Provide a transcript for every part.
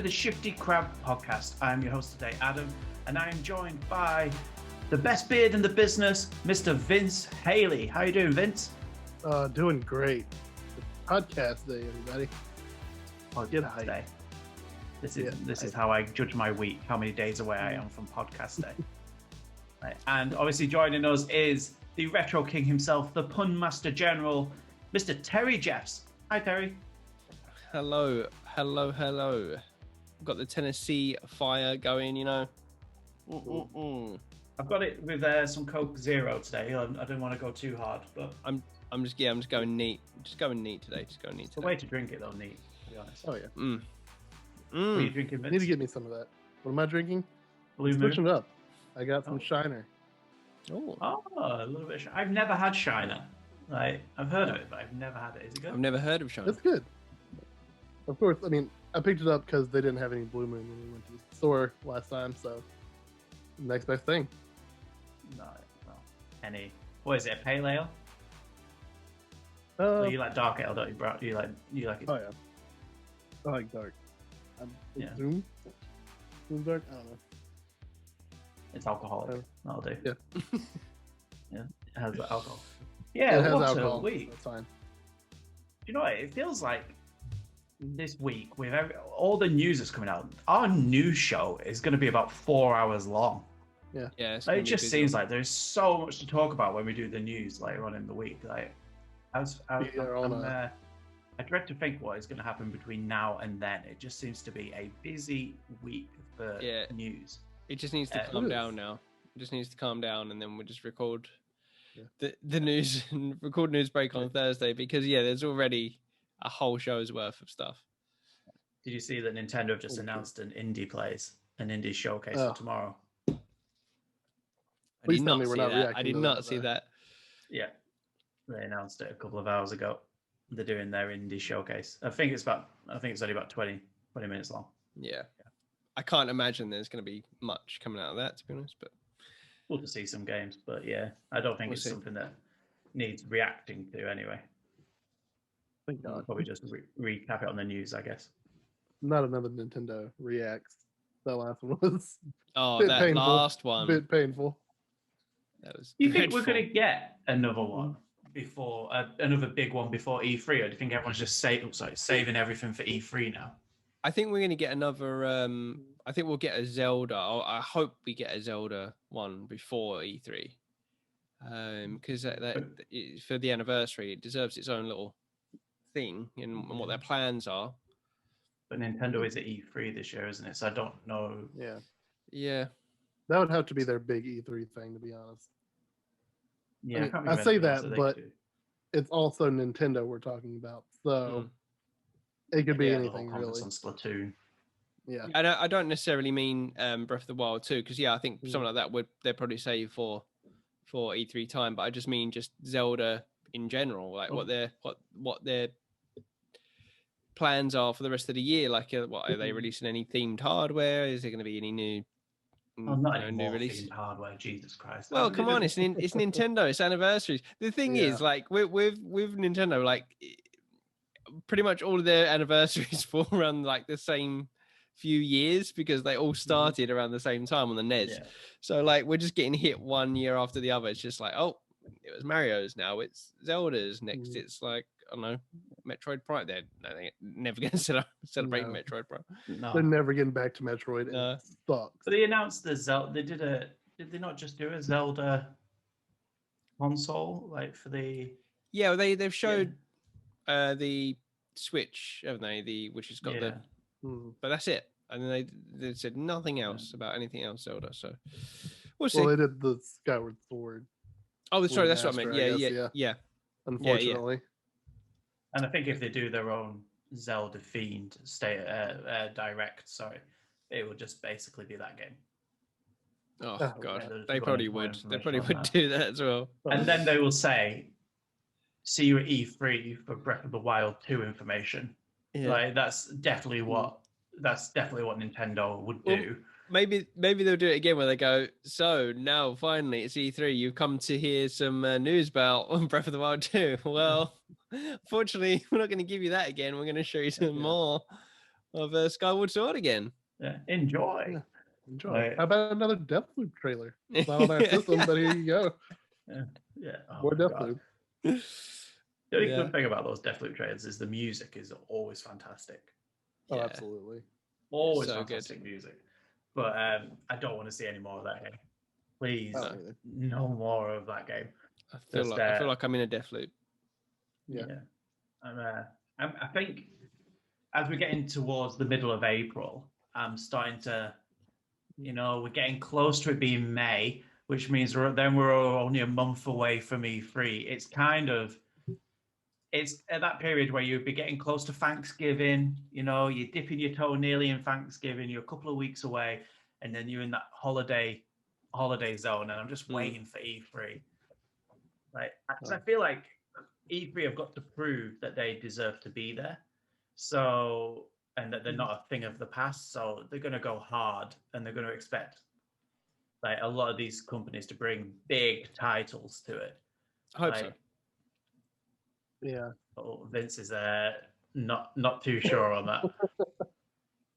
the Shifty Crab Podcast. I'm your host today, Adam, and I am joined by the best beard in the business, Mr. Vince Haley. How you doing, Vince? Doing great. Podcast day, everybody. Oh, Get hyped. today. This is how I judge my week, how many days away I am from podcast day. Right. And obviously joining us is the Retro King himself, the Pun Master General, Mr. Terry Jeffs. Hi, Terry. Hello. Got the Tennessee fire going, you know. I've got it with some Coke Zero today. I don't want to go too hard, but I'm just going neat. Just going neat today. The way to drink it though, neat. To be honest. Oh yeah. What are you drinking, Vince? Need to get me some of that. What am I drinking? Blue Moon. Switching it up. I got some Shiner. Oh, a little bit. I've never had Shiner. Like I've heard of it, but I've never had it. Is it good? I've never heard of Shine. It's good. Of course, I mean, I picked it up because they didn't have any Blue Moon when we went to the store last time, so next best thing. No. What is it? A pale ale? Uh, You like dark ale, don't you, bro? You like it? Oh yeah. I like dark. Yeah. Zoom dark. I don't know. It's alcoholic. That'll do. Yeah. Yeah, it has the alcohol. Yeah, it has what alcohol. a week. That's fine. You know what? It feels like this week with all the news that's coming out, our news show is going to be about 4 hours long. Yeah. Yeah. It's Like, gonna it be just busy. seems like there's so much to talk about when we do the news later on in the week. Like, I dread to think what is going to happen between now and then. It just seems to be a busy week for news. It just needs to calm down now. It just needs to calm down, and then we'll just record the news and record news break on Thursday because there's already a whole show's worth of stuff. Did you see that Nintendo have just announced an indie showcase for tomorrow? I did not see that. Yeah, they announced it a couple of hours ago. They're doing their indie showcase. I think it's only about 20 minutes long. Yeah. I can't imagine there's going to be much coming out of that, to be honest. But We'll just see some games, but yeah, I don't think it's something that needs reacting to anyway. Thank God. Probably just recap it on the news, I guess. Not another Nintendo reacts. That last one was that painful. last one. Bit painful. That was. Do you think we're going to get another one before another big one before E3, or do you think everyone's just saving everything for E3 now? I think we're going to get another. I think we'll get a Zelda. I hope we get a Zelda one before E3, because for the anniversary, it deserves its own little thing and what their plans are. But Nintendo is at E3 this year, isn't it? So I don't know. Yeah. That would have to be their big E3 thing, to be honest. Yeah, I say that, but it's also Nintendo we're talking about, so it could be anything really. On Splatoon. Yeah, I don't necessarily mean Breath of the Wild 2, because I think something like that they'd probably save for E3 time. But I just mean just Zelda in general, like what their plans are for the rest of the year. Like, what are they releasing? Any themed hardware? Is there going to be any new? New release hardware. Jesus Christ! Well, come on, it's Nintendo. It's anniversaries. The thing is, like with Nintendo, like pretty much all of their anniversaries fall around like the same few years because they all started around the same time on the NES. Yeah. So like we're just getting hit one year after the other. It's just like, oh, it was Mario's, now it's Zelda's, next it's like, I don't know, Metroid Prime. They're never going to celebrate Metroid Prime. No. They're never getting back to Metroid. No. But they announced the Zelda. Did they not just do a Zelda console like for the? Yeah, they've showed the Switch, haven't they? Which has got but that's it. And then they said nothing else about anything else Zelda. So we'll see. Well, they did the Skyward Sword. Oh, sorry, that's what I meant. Yeah. Unfortunately. And I think if they do their own Zelda themed direct, it will just basically be that game. Oh God, they probably would. They probably would do that as well. And then they will say, "See you at E3 for Breath of the Wild 2 information." Yeah. Like that's definitely what Nintendo would do. Maybe they'll do it again where they go, so now finally it's E3, you've come to hear some news about Breath of the Wild 2. Well, unfortunately, we're not going to give you that again. We're going to show you some more. of Skyward Sword again. Yeah, enjoy. Yeah. Enjoy. Right. How about another Deathloop trailer? It's not on our system, but here you go. Yeah. Oh More my God. Deathloop. The only Yeah. good thing about those Deathloop trailers is the music is always fantastic. Oh, Yeah. absolutely. Always So fantastic music. But I don't want to see any more of that game. Please, I don't either. no more of that game. I feel Just, like I'm in a Deathloop. Yeah. I think as we're getting towards the middle of April, I'm starting to, we're getting close to it being May, which means we're only a month away from E3. It's at that period where you'd be getting close to Thanksgiving, you're dipping your toe nearly in Thanksgiving, you're a couple of weeks away, and then you're in that holiday zone, and I'm just waiting for E3. Because I feel like E3 have got to prove that they deserve to be there. So, and that they're not a thing of the past. So they're going to go hard, and they're going to expect a lot of these companies to bring big titles to it. I hope so. Yeah. Oh, Vince is not too sure on that.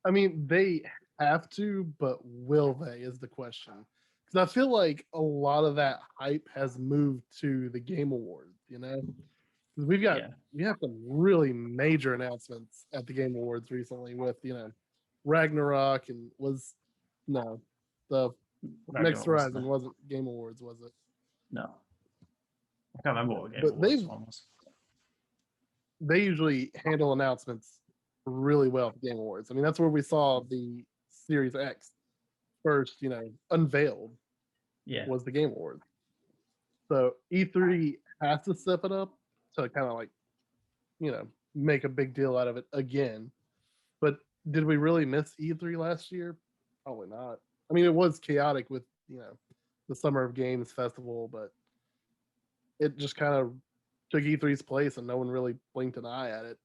I mean, they have to, but will they is the question. Because I feel like a lot of that hype has moved to the Game Awards, Because we have some really major announcements at the Game Awards recently with, Ragnarok and the Next Horizon wasn't Game Awards, was it? No. I can't remember what Game But Awards one was. They usually handle announcements really well at the Game Awards. I mean, that's where we saw the Series X first, unveiled. Yeah. Was the Game Awards. So E3 has to step it up to kind of make a big deal out of it again. But did we really miss E3 last year? Probably not. I mean, it was chaotic with, the Summer of Games Festival, but it just kind of took E3's place and no one really blinked an eye at it.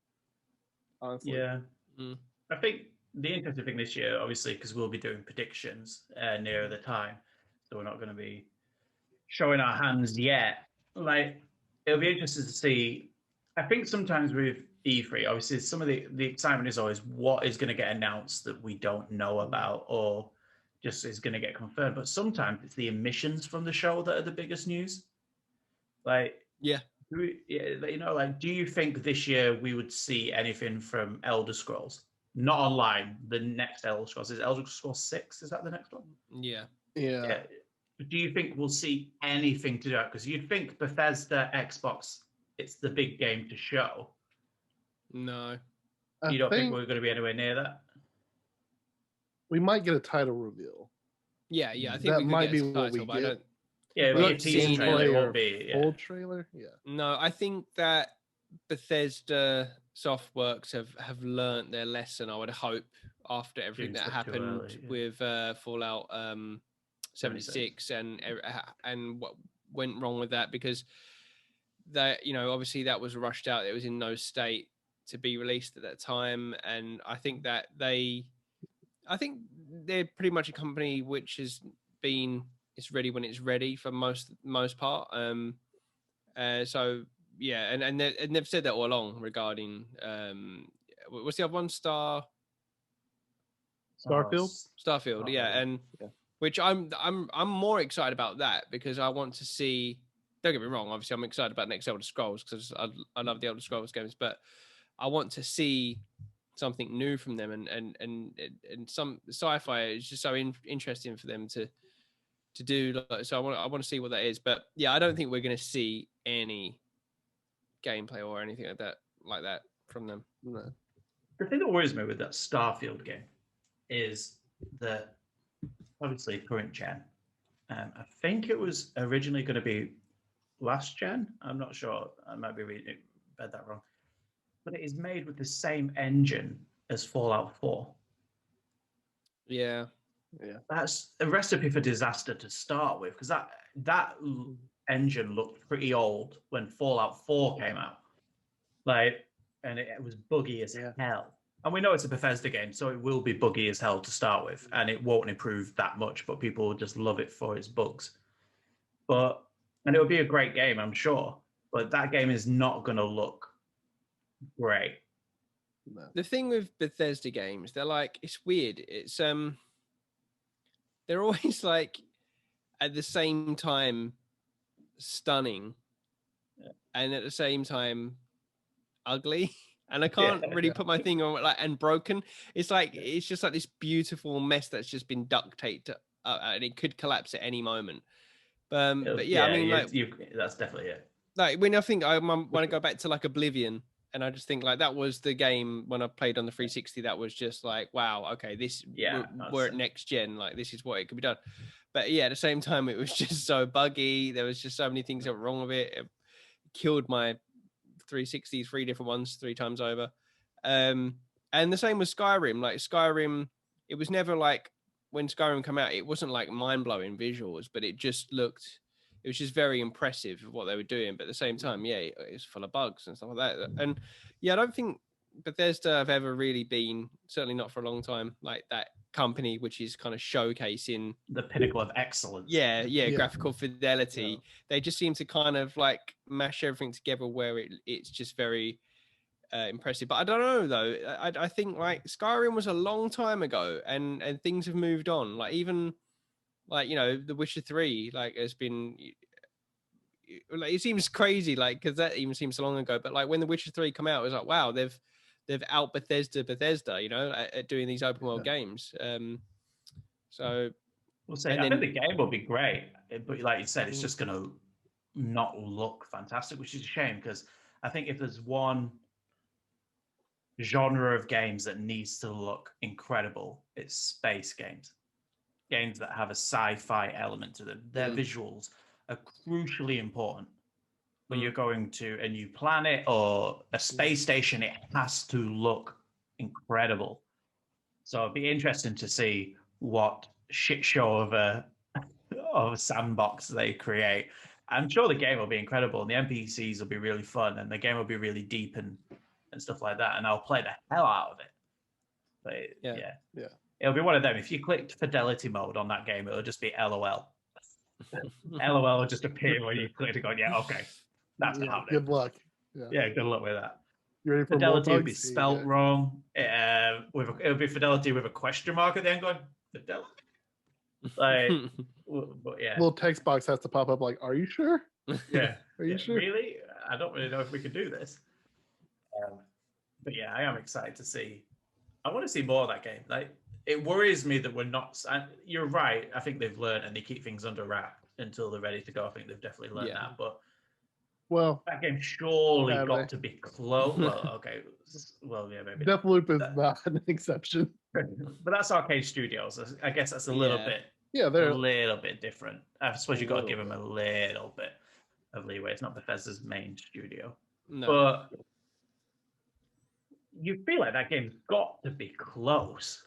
Honestly. Yeah. I think the interesting thing this year, obviously, because we'll be doing predictions nearer the time, so we're not going to be showing our hands yet. It'll be interesting to see. I think sometimes with E3, obviously, some of the excitement is always what is going to get announced that we don't know about or just is going to get confirmed. But sometimes it's the emissions from the show that are the biggest news. Do you think this year we would see anything from Elder Scrolls? Not online. The next Elder Scrolls is Elder Scrolls 6. Is that the next one? Yeah. Do you think we'll see anything to do that? Because you'd think Bethesda, Xbox, it's the big game to show. No. You don't think we're going to be anywhere near that? We might get a title reveal. Yeah. I think that we might get be a title, what we but get. I don't. Yeah, it'll be a teaser trailer. It won't be full trailer. Yeah. No, I think that Bethesda Softworks have learnt their lesson. I would hope after everything that happened with Fallout 76 and what went wrong with that, because that obviously that was rushed out. It was in no state to be released at that time, and I think that they're pretty much a company which has been. It's ready when it's ready for most part. So yeah, and they've said that all along regarding what's the other one? Starfield. Yeah, which I'm more excited about that because I want to see. Don't get me wrong. Obviously, I'm excited about next Elder Scrolls because I love the Elder Scrolls games, but I want to see something new from them, and some sci-fi is just so interesting for them to do. So I want to see what that is. But yeah, I don't think we're going to see any gameplay or anything like that from them. No. The thing that worries me with that Starfield game is that obviously current gen. I think it was originally going to be last gen. I'm not sure. I might be read that wrong. But it is made with the same engine as Fallout 4. Yeah. That's a recipe for disaster to start with, because that engine looked pretty old when Fallout 4 came out. And it was buggy as hell. And we know it's a Bethesda game, so it will be buggy as hell to start with, and it won't improve that much, but people will just love it for its bugs. And it'll be a great game, I'm sure, but that game is not going to look great. No. The thing with Bethesda games, they're like, it's weird. It's they're always like at the same time stunning, and at the same time ugly. And I can't really put my thing on like and broken. It's like it's just like this beautiful mess that's just been duct taped, and it could collapse at any moment. But yeah, I mean, like that's definitely it. Like when I think when I go back to like Oblivion, and I just think like that was the game when I played on the 360. That was just like, wow, okay, we're at next gen. Like this is what it could be done. But yeah, at the same time, it was just so buggy. There was just so many things that were wrong with it. It killed my 360, 3 different ones 3 times over. And the same with Skyrim. Like Skyrim, it was never like when Skyrim came out, it wasn't like mind blowing visuals, but it just looked. It was just very impressive of what they were doing, but at the same time, yeah, it's full of bugs and stuff like that. And yeah, I don't think Bethesda have ever really been, certainly not for a long time, like that company which is kind of showcasing the pinnacle of excellence. Yeah, graphical fidelity. Yeah. They just seem to kind of like mash everything together where it's just very impressive. But I don't know though. I think like Skyrim was a long time ago, and things have moved on. Like even. Like, you know, The Witcher 3, like, has been, like, it seems crazy, like, because that even seems so long ago. But, like, when The Witcher 3 come out, it was like, wow, they've out Bethesda, you know, at doing these open world games. So, we'll say, I think the game will be great. But, like you said, it's just going to not look fantastic, which is a shame, because I think if there's one genre of games that needs to look incredible, it's space games. Games that have a sci-fi element to them. Their visuals are crucially important. When you're going to a new planet or a space station, it has to look incredible. So it'd be interesting to see what shit show of a sandbox they create. I'm sure the game will be incredible, and the NPCs will be really fun, and the game will be really deep and stuff like that. And I'll play the hell out of it. But yeah. It'll be one of them. If you clicked fidelity mode on that game, it'll just be LOL. LOL will just appear when you click it. Going, yeah, okay, that's happening. Good luck. Yeah, good luck with that. You ready for fidelity would be spelt wrong. It'll be fidelity with a question mark at the end. Going fidelity. Like, but yeah. Little text box has to pop up. Like, are you sure? Yeah. Are you sure? Really? I don't really know if we can do this. But yeah, I am excited to see. I want to see more of that game. Like. It worries me that we're not. You're right. I think they've learned, and they keep things under wrap until they're ready to go. I think they've definitely learned that. But that game surely got to be close. Well, okay. Well, yeah, maybe. Deathloop is not an exception. But that's Arcade Studios. I guess that's a little bit. Yeah, they're a little bit different. I suppose you've got to give them a little bit of leeway. It's not Bethesda's main studio, but you feel like that game's got to be close.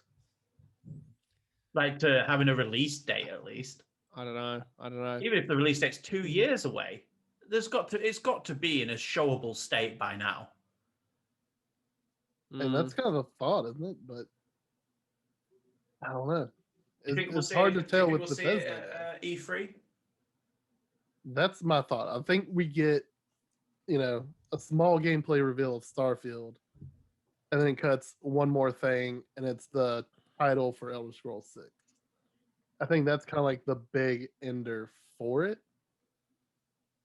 Like to having a release date at least. I don't know. Even if the release date's 2 years away, it's got to be in a showable state by now. And that's kind of a thought, isn't it? But I don't know. It's hard to tell with Bethesda. E3. That's my thought. I think we get, a small gameplay reveal of Starfield, and then it cuts one more thing, and it's the title for Elder Scrolls 6. I think that's kind of like the big ender for it,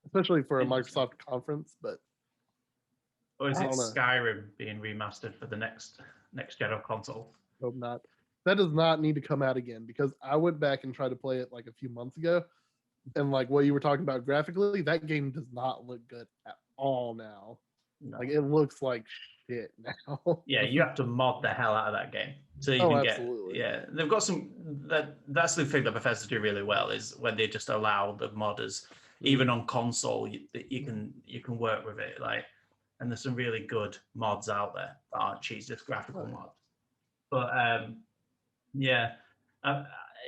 especially for a Microsoft conference. But or is it Skyrim being remastered for the next gen of console? Hope not. That does not need to come out again, because I went back and tried to play it like a few months ago, and like what you were talking about graphically, that game does not look good at all now. No. Like it looks like shit now. Yeah, you have to mod the hell out of that game so you can absolutely. Yeah, they've got some. That's the thing that Bethesda do really well, is when they just allow the modders, even on console, you can work with it. Like, and there's some really good mods out there that aren't cheap, just graphical mods. But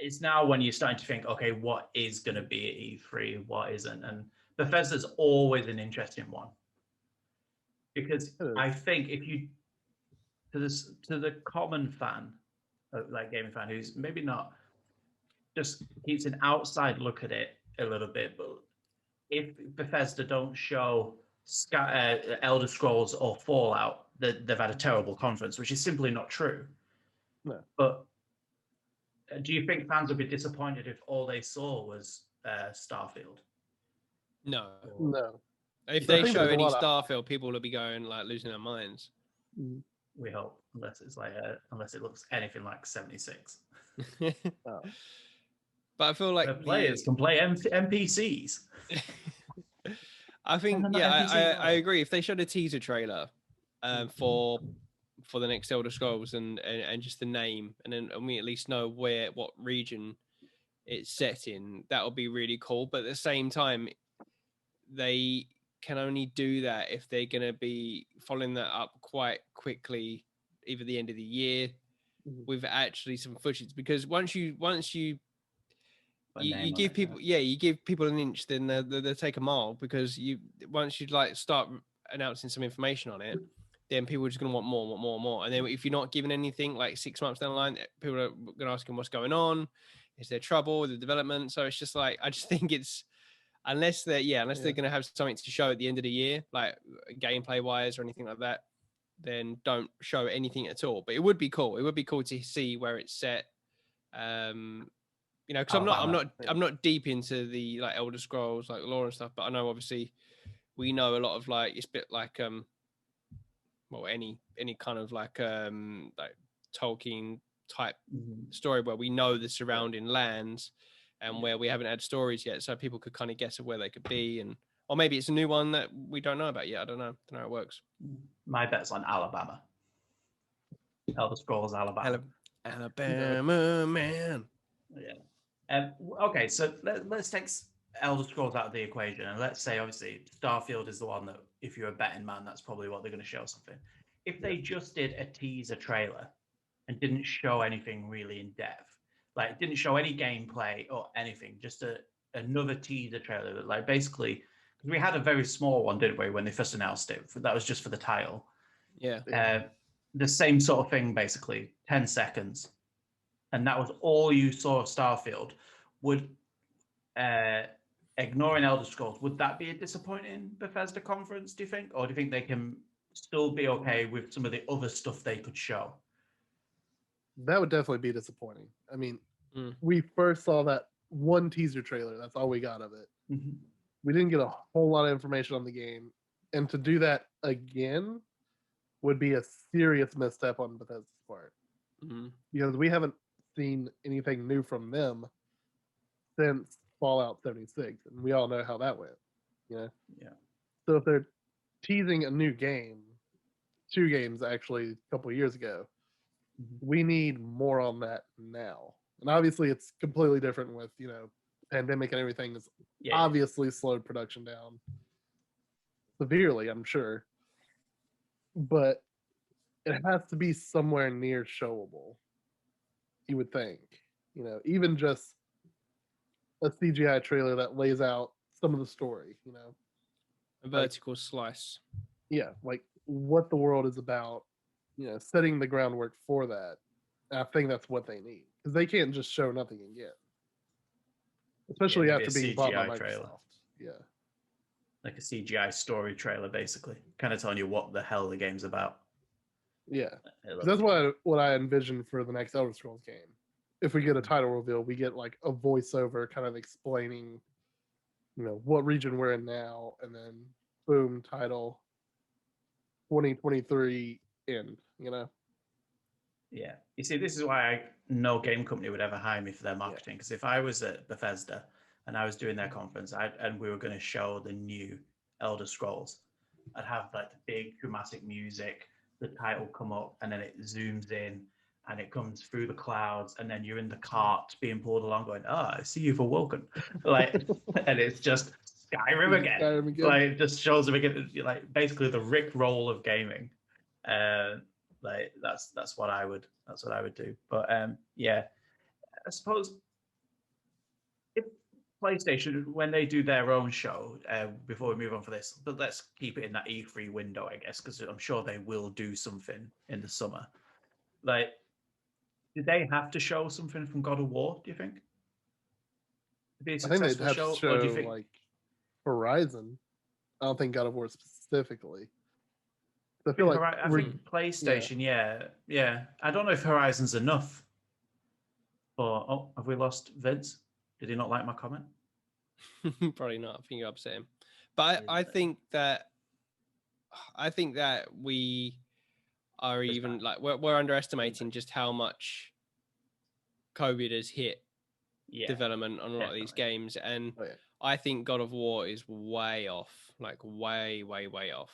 it's now when you're starting to think, okay, what is going to be at E3, what isn't, and Bethesda's always an interesting one. Because I think if you to the common fan, like gaming fan, who's maybe not just keeps an outside look at it a little bit, but if Bethesda don't show Elder Scrolls or Fallout, that they've had a terrible conference, which is simply not true. No. But do you think fans would be disappointed if all they saw was Starfield? No. No. If I they think show there's a any lot of- Starfield, people will be going like losing their minds. We hope, unless it's like unless it looks anything like 76. Oh. But I feel like The players can play NPCs. I think, And they're yeah, not NPCs I agree. If they showed a teaser trailer for the next Elder Scrolls and just the name, and we at least know what region it's set in, that would be really cool. But at the same time, they can only do that if they're going to be following that up quite quickly, either the end of the year with actually some footage. Because once you give people, you give people an inch, then they'll take a mile, because once you like start announcing some information on it, then people are just going to want more. And then if you're not giving anything, like 6 months down the line, people are going to ask them what's going on. Is there trouble with the development? So it's just like, I just think it's, unless they're going to have something to show at the end of the year, like gameplay wise or anything like that, then don't show anything at all. But it would be cool. It would be cool to see where it's set. You know, because I'm not deep into the like Elder Scrolls, like lore and stuff, but I know obviously we know a lot of like, it's a bit like well, any kind of like Tolkien type story where we know the surrounding lands and where we haven't had stories yet, so people could kind of guess of where they could be, or maybe it's a new one that we don't know about yet. I don't know how it works. My bet's on Alabama. Elder Scrolls Alabama. Alabama, man. Yeah. Okay, so let's take Elder Scrolls out of the equation, and let's say obviously Starfield is the one that, if you're a betting man, that's probably what they're going to show something. If they just did a teaser trailer and didn't show anything really in depth, like didn't show any gameplay or anything, just another teaser trailer that, like, basically, because we had a very small one, didn't we, when they first announced it? That was just for the title. Yeah. The same sort of thing, basically, 10 seconds. And that was all you saw of Starfield. Would, ignoring Elder Scrolls, would that be a disappointing Bethesda conference, do you think? Or do you think they can still be okay with some of the other stuff they could show? That would definitely be disappointing. I mean, we first saw that one teaser trailer. That's all we got of it. We didn't get a whole lot of information on the game. And to do that again would be a serious misstep on Bethesda's part. Because we haven't seen anything new from them since Fallout 76. And we all know how that went. You know? Yeah. So if they're teasing a new game, 2 games actually a couple of years ago, we need more on that now. And obviously it's completely different with, you know, pandemic and everything has obviously slowed production down severely, I'm sure. But it has to be somewhere near showable, you would think. You know, even just a CGI trailer that lays out some of the story, you know. A vertical slice. Yeah, like what the world is about, you know, setting the groundwork for that. And I think that's what they need, because they can't just show nothing again, especially after being bought by Microsoft. Trailer. Yeah, like a CGI story trailer, basically, kind of telling you what the hell the game's about. Yeah, that's what I envision for the next Elder Scrolls game. If we get a title reveal, we get like a voiceover kind of explaining, you know, what region we're in now, and then boom, title 2023 end, you know. Yeah, you see, this is why no game company would ever hire me for their marketing, because if I was at Bethesda and I was doing their conference and we were going to show the new Elder Scrolls, I'd have like the big dramatic music, the title come up, and then it zooms in and it comes through the clouds, and then you're in the cart being pulled along going, I see you've awoken. Like, and it's just Skyrim again. Like, it just shows them again, like basically the Rick roll of gaming. Like that's what I would do. But yeah, I suppose if PlayStation, when they do their own show, before we move on for this, but let's keep it in that E3 window, I guess, because I'm sure they will do something in the summer. Like, did they have to show something from God of War, do you think? I think they'd have to show like Horizon. I don't think God of War specifically. I feel like I think PlayStation, yeah. I don't know if Horizon's enough. But have we lost Vince? Did he not like my comment? Probably not. I think you upset him. But I think that we are even like we're underestimating just how much COVID has hit development on a lot of these games, and I think God of War is way off, like way off.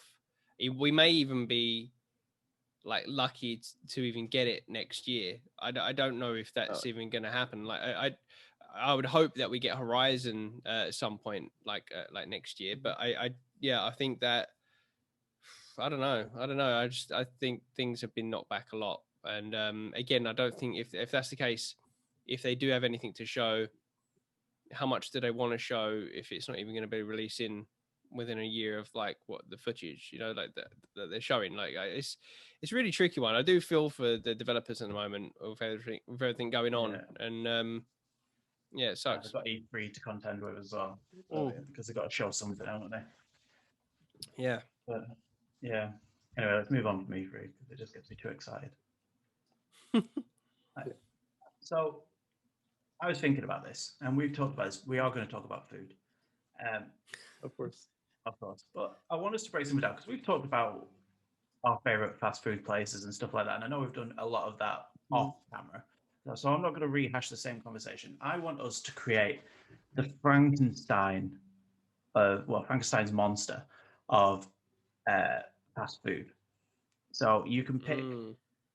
We may even be like lucky to even get it next year. I don't know if that's even going to happen. Like I would hope that we get Horizon at some point, like next year. But I think that I don't know. I think things have been knocked back a lot. And again, I don't think if that's the case, if they do have anything to show, how much do they want to show if it's not even going to be releasing within a year of like what the footage, like that they're showing? Like it's a really tricky one. I do feel for the developers at the moment with everything going on, and it sucks. They've got E3 to contend with as well, because they've got to show something, haven't they? Yeah. But yeah. Anyway, let's move on from E3 because it just gets me too excited. So I was thinking about this, and we've talked about this. We are going to talk about food. Of course. But I want us to break something down because we've talked about our favorite fast food places and stuff like that. And I know we've done a lot of that off camera. So I'm not going to rehash the same conversation. I want us to create the Frankenstein's monster of fast food. So you can pick.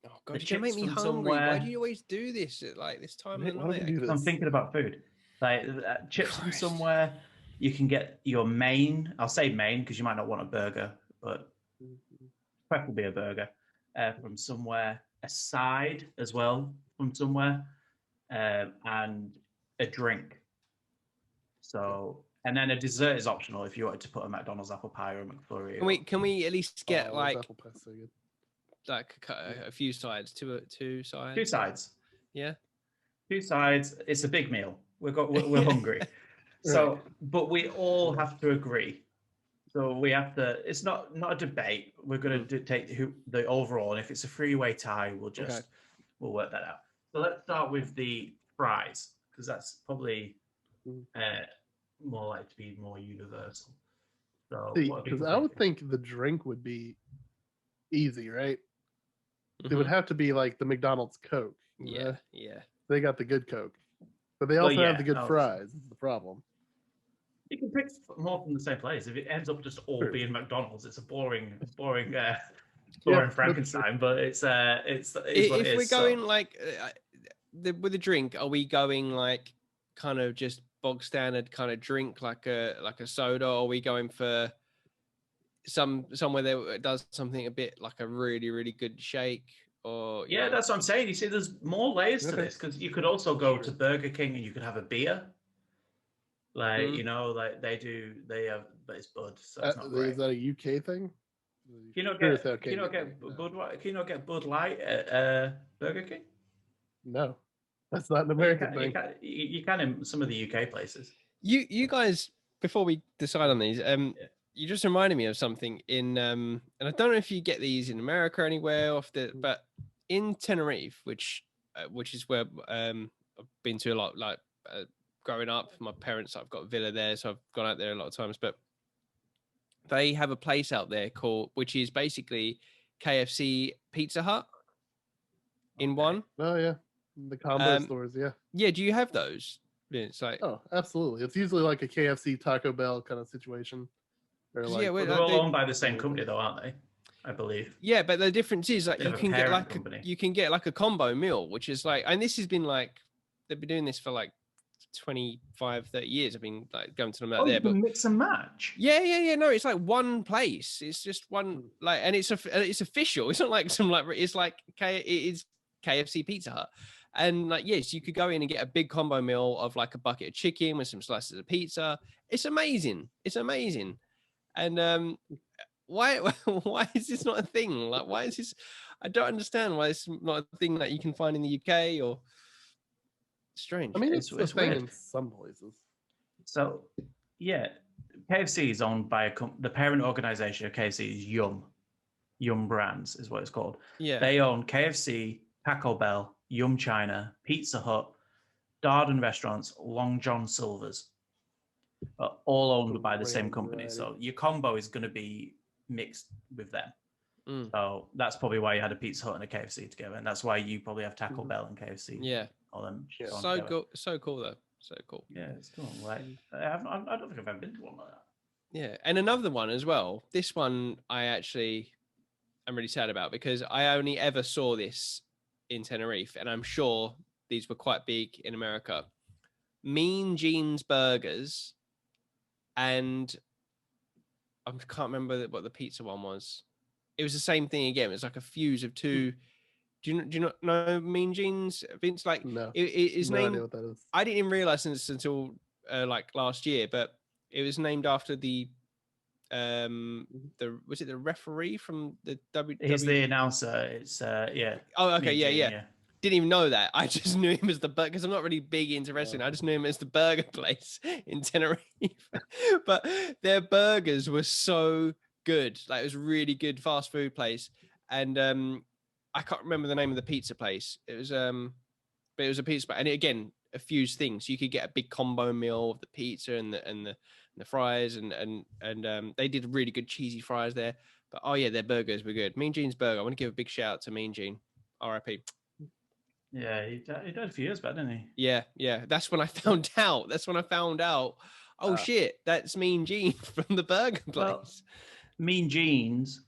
Oh God, you're gonna make me hungry. Why do you always do this at like this time of the night? I'm thinking about food. Like chips from somewhere. You can get your main. I'll say main because you might not want a burger, but preferably a burger from somewhere. A side as well from somewhere, and a drink. So, and then a dessert is optional if you wanted to put a McDonald's apple pie or a McFlurry. Can we at least get like apple pie so good. Like a few sides, two sides? 2 sides. Yeah. 2 sides. It's a big meal. We're hungry. So, but we all have to agree. So we have to. It's not a debate. We're going to dictate the overall, and if it's a three-way tie, we'll work that out. So let's start with the fries because that's probably more likely to be more universal. So because I would think the drink would be easy, right? It would have to be like the McDonald's Coke. Yeah. They got the good Coke, but they also have the good fries. Is the problem? You can pick more from the same place. If it ends up just all being McDonald's, it's a boring Frankenstein. But it's if we're going like with a drink, are we going like kind of just bog standard kind of drink like a soda, or are we going for somewhere that does something a bit like a really, really good shake? Or that's what I'm saying. You see, there's more layers to this because you could also go to Burger King and you could have a beer. Like like they have, but it's Bud, so it's not great. Is that a UK thing? Can you not get Bud Light at Burger King? No, that's not an American thing. You can in some of the UK places. You guys, before we decide on these, you just reminded me of something in and I don't know if you get these in America anywhere but in Tenerife, which is where I've been to a lot, like growing up. My parents, I've got a villa there, so I've gone out there a lot of times. But they have a place out there which is basically KFC Pizza Hut in one. Oh yeah, the combo stores. Yeah. Do you have those? It's like absolutely. It's usually like a KFC Taco Bell kind of situation. They're all owned by the same company, though, aren't they? I believe. Yeah, but the difference is like you can get like a combo meal, which is like, and this has been like they've been doing this for like 25, 30 years. I've been like going to them out there, but mix and match. Yeah. No, it's like one place. It's just one and it's official. It's not like it's like it is KFC Pizza Hut. And like, yes, you could go in and get a big combo meal of like a bucket of chicken with some slices of pizza. It's amazing. And why is this not a thing? Like, why is this? I don't understand why it's not a thing that you can find in the UK or strange. I mean, it's a thing in some places. So, yeah, KFC is owned by the parent organization of KFC is Yum Brands is what it's called. Yeah. They own KFC, Taco Bell, Yum China, Pizza Hut, Darden Restaurants, Long John Silver's, all owned by the same company. So your combo is going to be mixed with them. So that's probably why you had a Pizza Hut and a KFC together, and that's why you probably have Taco Bell and KFC. Yeah. All them. So cool. So cool though. So cool. Yeah, it's cool. Like I don't think I've ever been to one like that. Yeah, and another one as well. This one I actually am really sad about because I only ever saw this in Tenerife, and I'm sure these were quite big in America. Mean Gene's Burgers, and I can't remember what the pizza one was. It was the same thing again. It was like a fuse of two. Do you not know Mean Gene's, Vince? Like, no, his no name. idea what that is. I didn't even realize this until like last year, but it was named after the was it the referee from the WWE? He's the announcer. It's yeah. Oh, okay, Mean Gene, yeah. Didn't even know that. I just knew him as the burger because I'm not really big into wrestling. I just knew him as the burger place in Tenerife. But their burgers were so good. Like, it was really good fast food place. And I can't remember the name of the pizza place. It was but it was a pizza place. And again, a few things. You could get a big combo meal of the pizza and the fries and they did really good cheesy fries there. But oh yeah, their burgers were good. Mean Gene's Burger. I want to give a big shout out to Mean Gene. R.I.P. Yeah, he died a few years back, didn't he? Yeah. That's when I found out. Oh shit, that's Mean Gene from the burger place. Well, Mean Gene's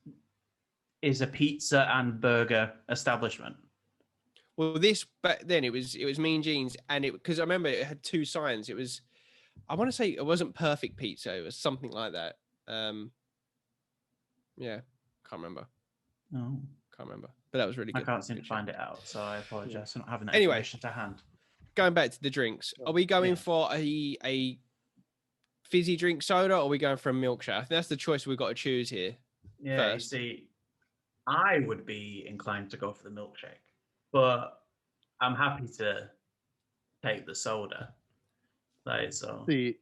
is a pizza and burger establishment. Well, this back then it was Mean Gene's, and it because I remember it had two signs. It was, I want to say it wasn't Perfect Pizza. It was something like that. Yeah, can't remember. No, can't remember. But that was really good. I can't seem to find it out, so I apologize for not having that Anyway, information to hand. Going back to the drinks, are we going for a fizzy drink soda, or are we going for a milkshake? I think that's the choice we've got to choose here. Yeah, first. You see, I would be inclined to go for the milkshake, but I'm happy to take the soda. Like, so. See,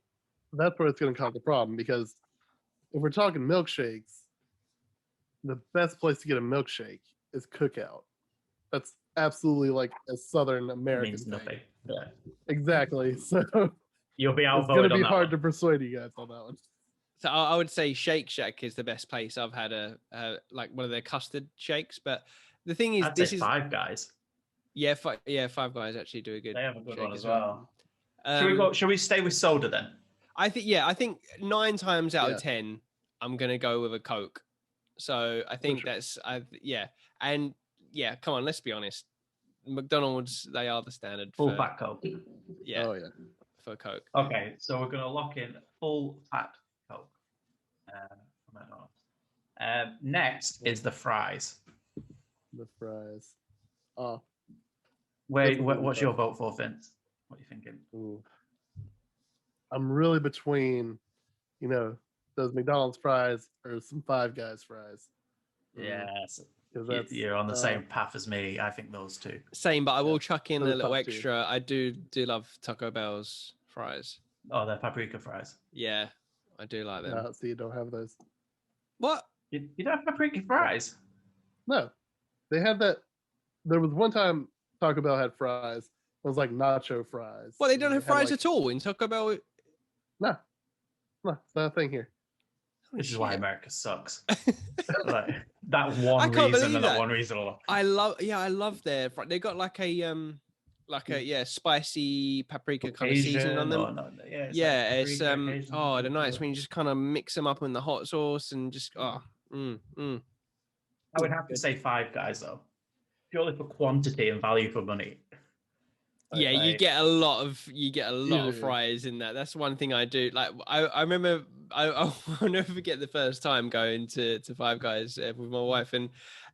that's where it's going to cause a problem because if we're talking milkshakes, the best place to get a milkshake is Cookout. That's absolutely like a Southern American Means thing. nothing. Yeah. Exactly. So you'll be outvoted. It's going to be on that hard one. to persuade you guys on that one. So I would say Shake Shack is the best place. I've had a like one of their custard shakes, but the thing is, I'd this say is Five Guys. Yeah, Five Guys actually do a good. They have a good shake one as well. Um, Shall we stay with soda then? I think 9 times out of 10, I'm gonna go with a Coke. So I think that's and come on, let's be honest. McDonald's, they are the standard Full for fat Coke. Yeah. Oh yeah. For Coke. Okay, so we're gonna lock in full fat Coke. From McDonald's. Next is the fries. The fries. What's your vote for, Vince? What are you thinking? Ooh. I'm really between, those McDonald's fries or some Five Guys fries. Yes. That's, You're on the same path as me. I think those two. Same, but I will chuck in a Those little top two. extra. I do love Taco Bell's fries. Oh, they're paprika fries. Yeah, I do like them. So you don't have those. What? You don't have paprika fries? No. They had that. There was one time Taco Bell had fries. It was like nacho fries. Well, they don't have fries like, at all in Taco Bell. No, it's not a thing here. This is why America sucks. Like, that I one can't reason believe and that. that one reason alone. I love their. They got like a spicy paprika kind of seasoning on them. It's they're nice when you just kind of mix them up in the hot sauce and just I would have to say Five Guys though, purely for quantity and value for money. Yeah, you get a lot of fries in that. That's one thing I do. Like I remember, I'll never forget the first time going to Five Guys with my wife, and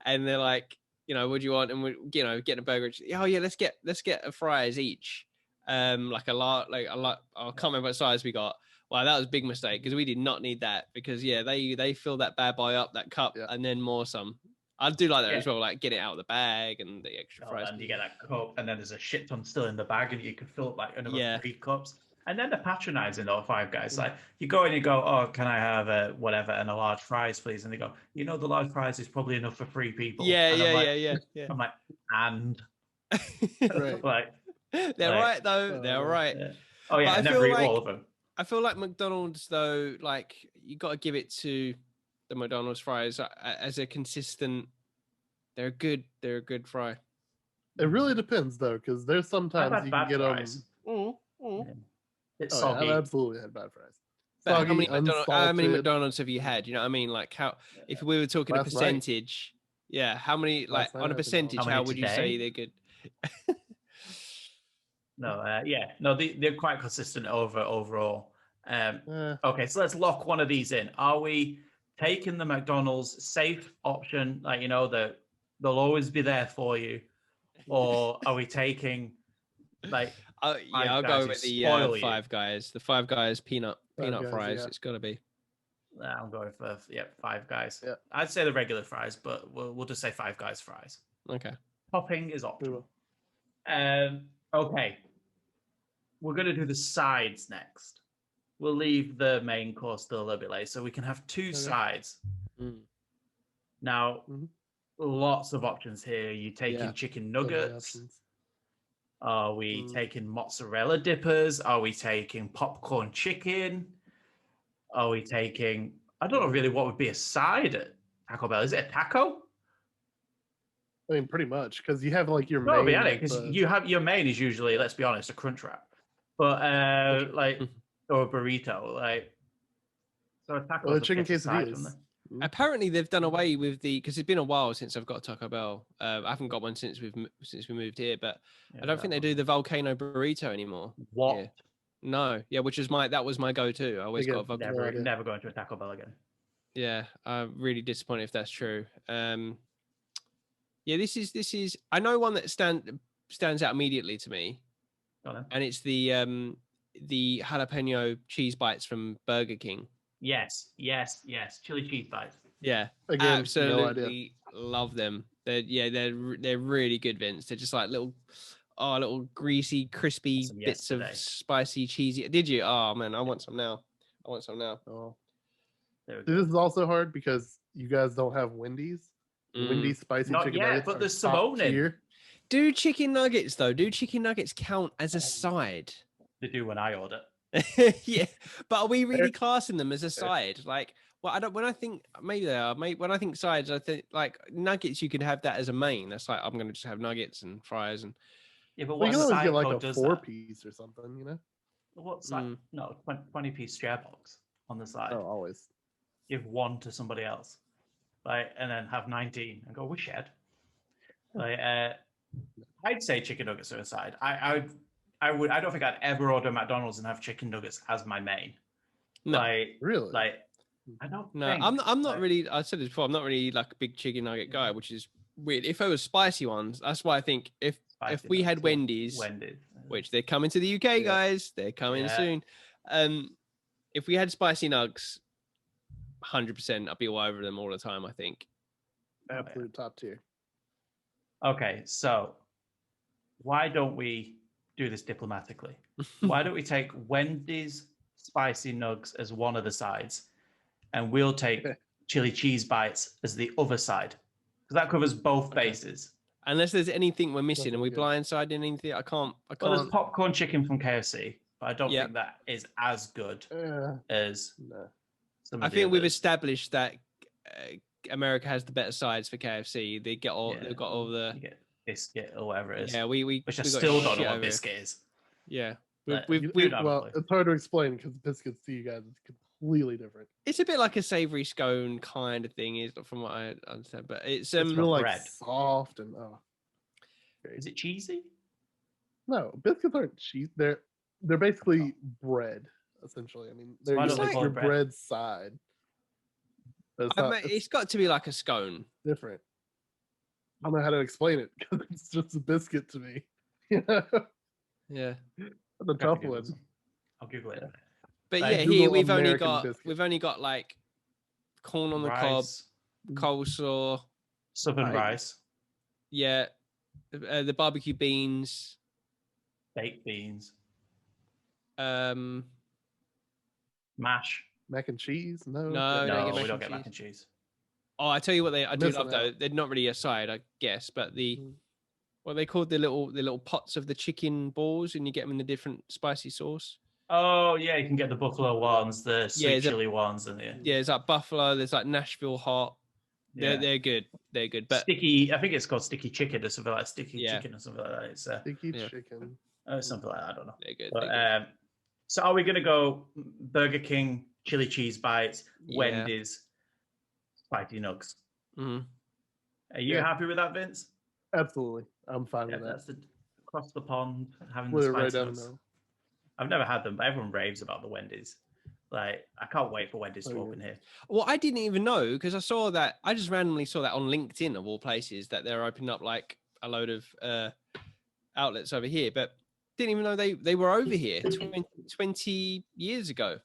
they're like, what do you want? And we, getting a burger. Oh yeah, let's get a fries each. Like a lot. I can't remember what size we got. Wow, that was a big mistake because we did not need that because they fill that bad boy up, that cup, and then more some. I do like that as well, like get it out of the bag and the extra fries. And you get that cup, and then there's a shit ton still in the bag, and you can fill up like another 3 cups. And then they're patronizing though, Five Guys. Like you go in and you go, oh, can I have a whatever and a large fries, please? And they go, you know, the large fries is probably enough for 3 people. Yeah, and yeah. I'm like, and Right. like They're right though. They're right. yeah. Oh yeah, But I never eat all of them. I feel like McDonald's though, like you got to give it to the McDonald's fries as a consistent. They're a good fry. It really depends though, because there's I've sometimes had you bad can get fries. them. It's Oh, soggy. yeah, I've absolutely had bad fries. But Soggy, how many unsalted. McDonald's have you had? You know what I mean? Like how if we were talking a Last night. percentage, yeah, how many like Last night on a I had percentage, How how many would you today? say they're good? No, they're quite consistent overall. Eh, Okay, so let's lock one of these in. Are we taking the McDonald's safe option, like you know that they'll always be there for you, or are we taking like Yeah, I'll Guys go who with the spoil you? Five Guys. The Five Guys peanut Guys, fries. yeah. It's got to be. I'm going for Five Guys. Yeah. I'd say the regular fries, but we'll just say Five Guys fries. Okay. Topping is we optional. will. Okay, we're gonna do the sides next. We'll leave the main course still a little bit later, so we can have two sides. Mm. Now, Mhm. lots of options here. You taking Yeah. chicken So many nuggets? options. Are we taking mozzarella dippers? Are we taking popcorn chicken? Are we taking? I don't know really what would be a side at Taco Bell. Is it a taco? I mean, pretty much, because you have like your No, main. be like, because the- you have your main is usually, let's be honest, a crunch wrap, but like or a burrito, like so a taco. Well, the chicken quesadillas. Apparently, they've done away with because it's been a while since I've got a Taco Bell. I haven't got one since we moved here, but I don't think they do the volcano burrito anymore. What? Yeah. No, yeah, that was my go-to. I always got a volcano. Never going to a Taco Bell again. Yeah, I'm really disappointed if that's true. Yeah, this is. I know one that stands out immediately to me, and it's the jalapeno cheese bites from Burger King. Yes. Chili cheese bites. Yeah, Again, absolutely love them. They're really good, Vince. They're just like little greasy, crispy bits of spicy, cheesy. Did you? Oh man, I want some now. Oh. This is also hard because you guys don't have Wendy's. Wendy's spicy chicken nuggets. But there's Simone in. Do chicken nuggets though? Do chicken nuggets count as a side? They do when I order. Yeah, but are we really classing them as a side? Like, well, I don't. When I think maybe they are. When I think sides, I think like nuggets. You can have that as a main. That's like I'm going to just have nuggets and fries and. Yeah, but you can always get like a does 4-piece or something, you know. What's that? No, 20-piece share box on the side. Oh, always. Give one to somebody else, like, and then have 19 and go, we shared. Like, I'd say chicken nuggets are a side. I don't think I'd ever order McDonald's and have chicken nuggets as my main. No, really. Like, I don't. No, I'm not really. I said it before. I'm not really like a big chicken nugget guy, which is weird. If it was spicy ones, that's why I think if we had Wendy's, which they're coming to the UK, guys, they're coming soon. If we had spicy nugs, 100%, I'd be all over them all the time. I think. Absolute top tier. Okay, so why don't we do this diplomatically? Why don't we take Wendy's spicy nugs as one of the sides, and we'll take chili cheese bites as the other side, because that covers both bases. Unless there's anything we're missing, and we blindsided anything, I can't. Well, there's popcorn chicken from KFC, but I don't think that is as good as. I think we've established that America has the better sides for KFC. They've got all the you get biscuit or whatever it is. Yeah, which I still don't know what biscuit is. Yeah, well, it's hard to explain because biscuits to you guys is completely different. It's a bit like a savory scone kind of thing, is from what I understand. But it's real like bread. Soft and Is it cheesy? No, biscuits aren't cheese. They're basically bread, essentially. I mean, they're like your bread side. It's got to be like a scone. Different. I don't know how to explain it because it's just a biscuit to me. Yeah. The tough one. I'll Google it. But yeah, here we've only got like corn on the cob, coleslaw, southern rice. Yeah, the barbecue beans, baked beans. Mash. Mac and cheese? No. No, No, don't get we mac don't and get cheese. mac and cheese. Oh, I tell you what, I do Missing love though. out. They're not really a side, I guess, but Mm. what are they called, the little pots of the chicken balls, and you get them in the different spicy sauce. Oh yeah, you can get the buffalo ones, the sweet it's a- chili ones, and the Yeah, there's like buffalo. There's like Nashville hot. yeah. They're good. They're good. But sticky. I think it's called sticky chicken or something like sticky Yeah. chicken or something like that. It's Sticky Yeah. chicken. something like that. I don't know. they're good. But, They're good. so are we gonna go Burger King chili cheese bites, Yeah. Wendy's spicy nugs? Mhm. Are you Yeah. happy with that, Vince? Absolutely. I'm fine Yeah, with that. that's across the pond having Put the it right spicy down the nugs. middle. I've never had them, but everyone raves about the Wendy's. Like, I can't wait for Wendy's to Oh, yeah. open here. Well, I didn't even know because I saw that. I just randomly saw that on LinkedIn of all places that they're opening up like a load of outlets over here, but didn't even know they were over here 20 years ago.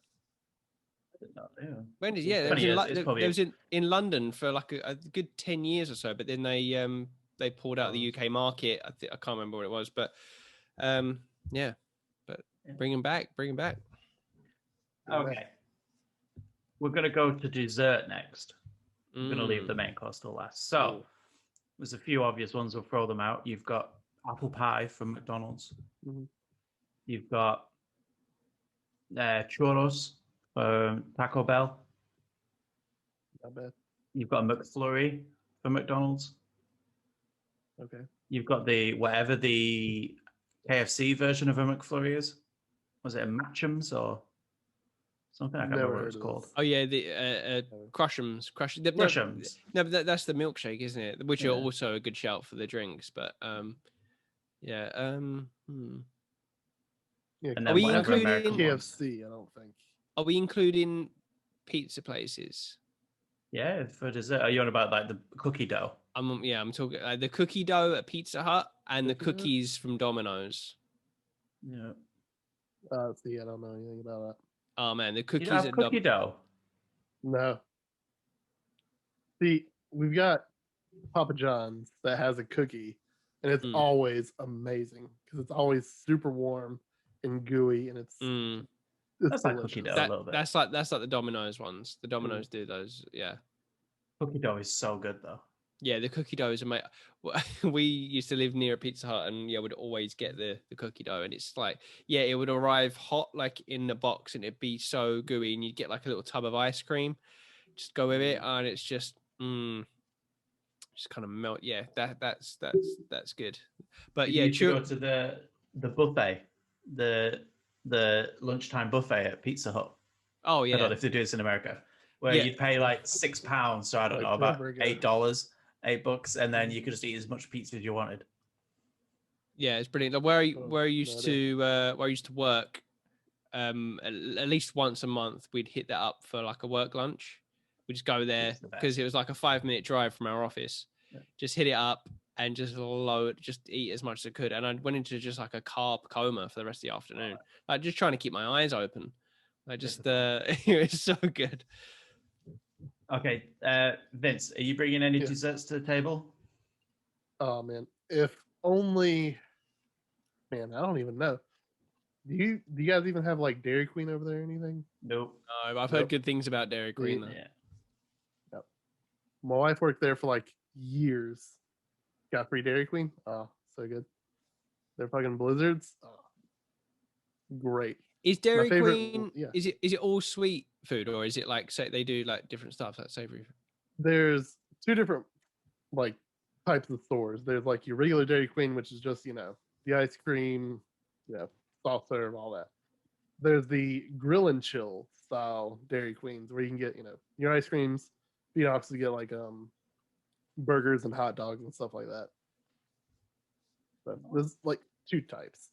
When did, yeah, there 20 years, it's was, probably- there was in London for like a good 10 years or so, but then they pulled out the UK market. I can't remember what it was, but yeah, but bring them back. Okay. We're going to go to dessert next. We're going to leave Mm. the main course till last. So there's a few obvious ones. We'll throw them out. You've got apple pie from McDonald's. Mhm. You've got churros from Taco Bell. Not bad. You've got a McFlurry from McDonald's. Okay. You've got whatever the KFC version of a McFlurry is. Was it a Matchums or something? I can't Never remember what heard it's of called. this. Oh yeah, the Crush'ems. Crush'ems. No, but that's the milkshake, isn't it? Which are Yeah. also a good shout for the drinks. But yeah. Yeah, And Are then we whatever including- American ones. KFC? I don't think. Are we including pizza places? Yeah, for dessert. Are you on about like the cookie dough? I'm talking the cookie dough at Pizza Hut and the Cookie dough? cookies from Domino's. Yeah. See, I don't know anything about that. Oh man, the You cookies don't have at cookie dough? No. See, we've got Papa John's that has a cookie, and it's Mm. always amazing because it's always super warm and gooey, and it's That's like cookie delicious. dough. A little bit. That's like the Domino's ones. The Domino's do those. Yeah. Cookie dough is so good though. Yeah, the cookie dough is amazing. We used to live near a Pizza Hut, and yeah, we'd always get the cookie dough, and it's like, yeah, it would arrive hot, like in the box, and it'd be so gooey, and you'd get like a little tub of ice cream, just go with it, and it's just kind of melt. Yeah, that's good. But You yeah, used to go to the buffet, the lunchtime buffet at Pizza Hut. oh I don't know yeah, if they do this in America, where Yeah. you'd pay like £6, so I don't Like know, for a about burger. $8, $8, and then you could just eat as much pizza as you wanted. yeah, it's brilliant. Like where I Oh, used to work, at least once a month, we'd hit that up for like a work lunch. We just go there It's the best. because it was like a 5-minute drive from our office. Yeah. Just hit it up and just eat as much as I could. And I went into just like a carb coma for the rest of the afternoon, like just trying to keep my eyes open. I just it was so good. Okay, Vince, are you bringing any Yeah. desserts to the table? Oh man, if only. Man, I don't even know. Do you guys even have like Dairy Queen over there or anything? Nope. No, I've heard Nope. good things about Dairy Queen. Though. Yeah. My wife worked there for like years. Got free Dairy Queen. Oh, so good. They're fucking blizzards. Oh, great. Is Dairy favorite- Queen? yeah. Is it all sweet food, or is it like say they do like different stuff like savory? There's two different like types of stores. There's like your regular Dairy Queen, which is just the ice cream, soft serve, all that. There's the grill and chill style Dairy Queens where you can get your ice creams. You can also get like burgers and hot dogs and stuff like that. But there's like two types.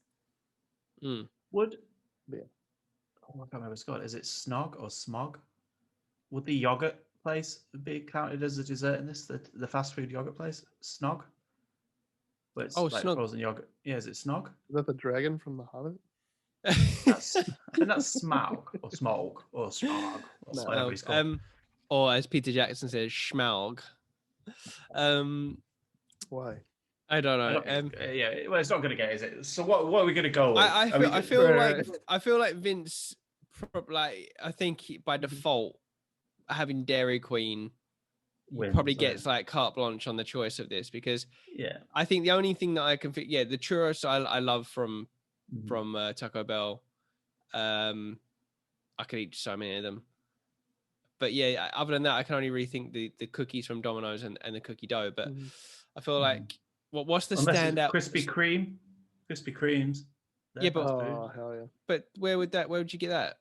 Would Yeah. I can't remember it's called. Is it Snog or Smog? Would the yogurt place be counted as a dessert in this? The fast food yogurt place, Snog. But it's like Snog. frozen yogurt. Yeah, is it Snog? Is that the dragon from The Hobbit? That's and that's Smaug or Smog or Smog or No. whatever it's called. Or as Peter Jackson says, schmaug. Why? I don't know. Yeah, well, it's not going to get, is it? So what are we going to go with? I feel like Vince, like I think by default, having Dairy Queen probably gets like carte blanche on the choice of this, because I think the only thing that I can think, the churros I love from Taco Bell. I could eat so many of them, but other than that, I can only really think the cookies from Domino's and the cookie dough. But I feel like what's the standout? Krispy Kremes. Yeah, but hell yeah. But where would you get that?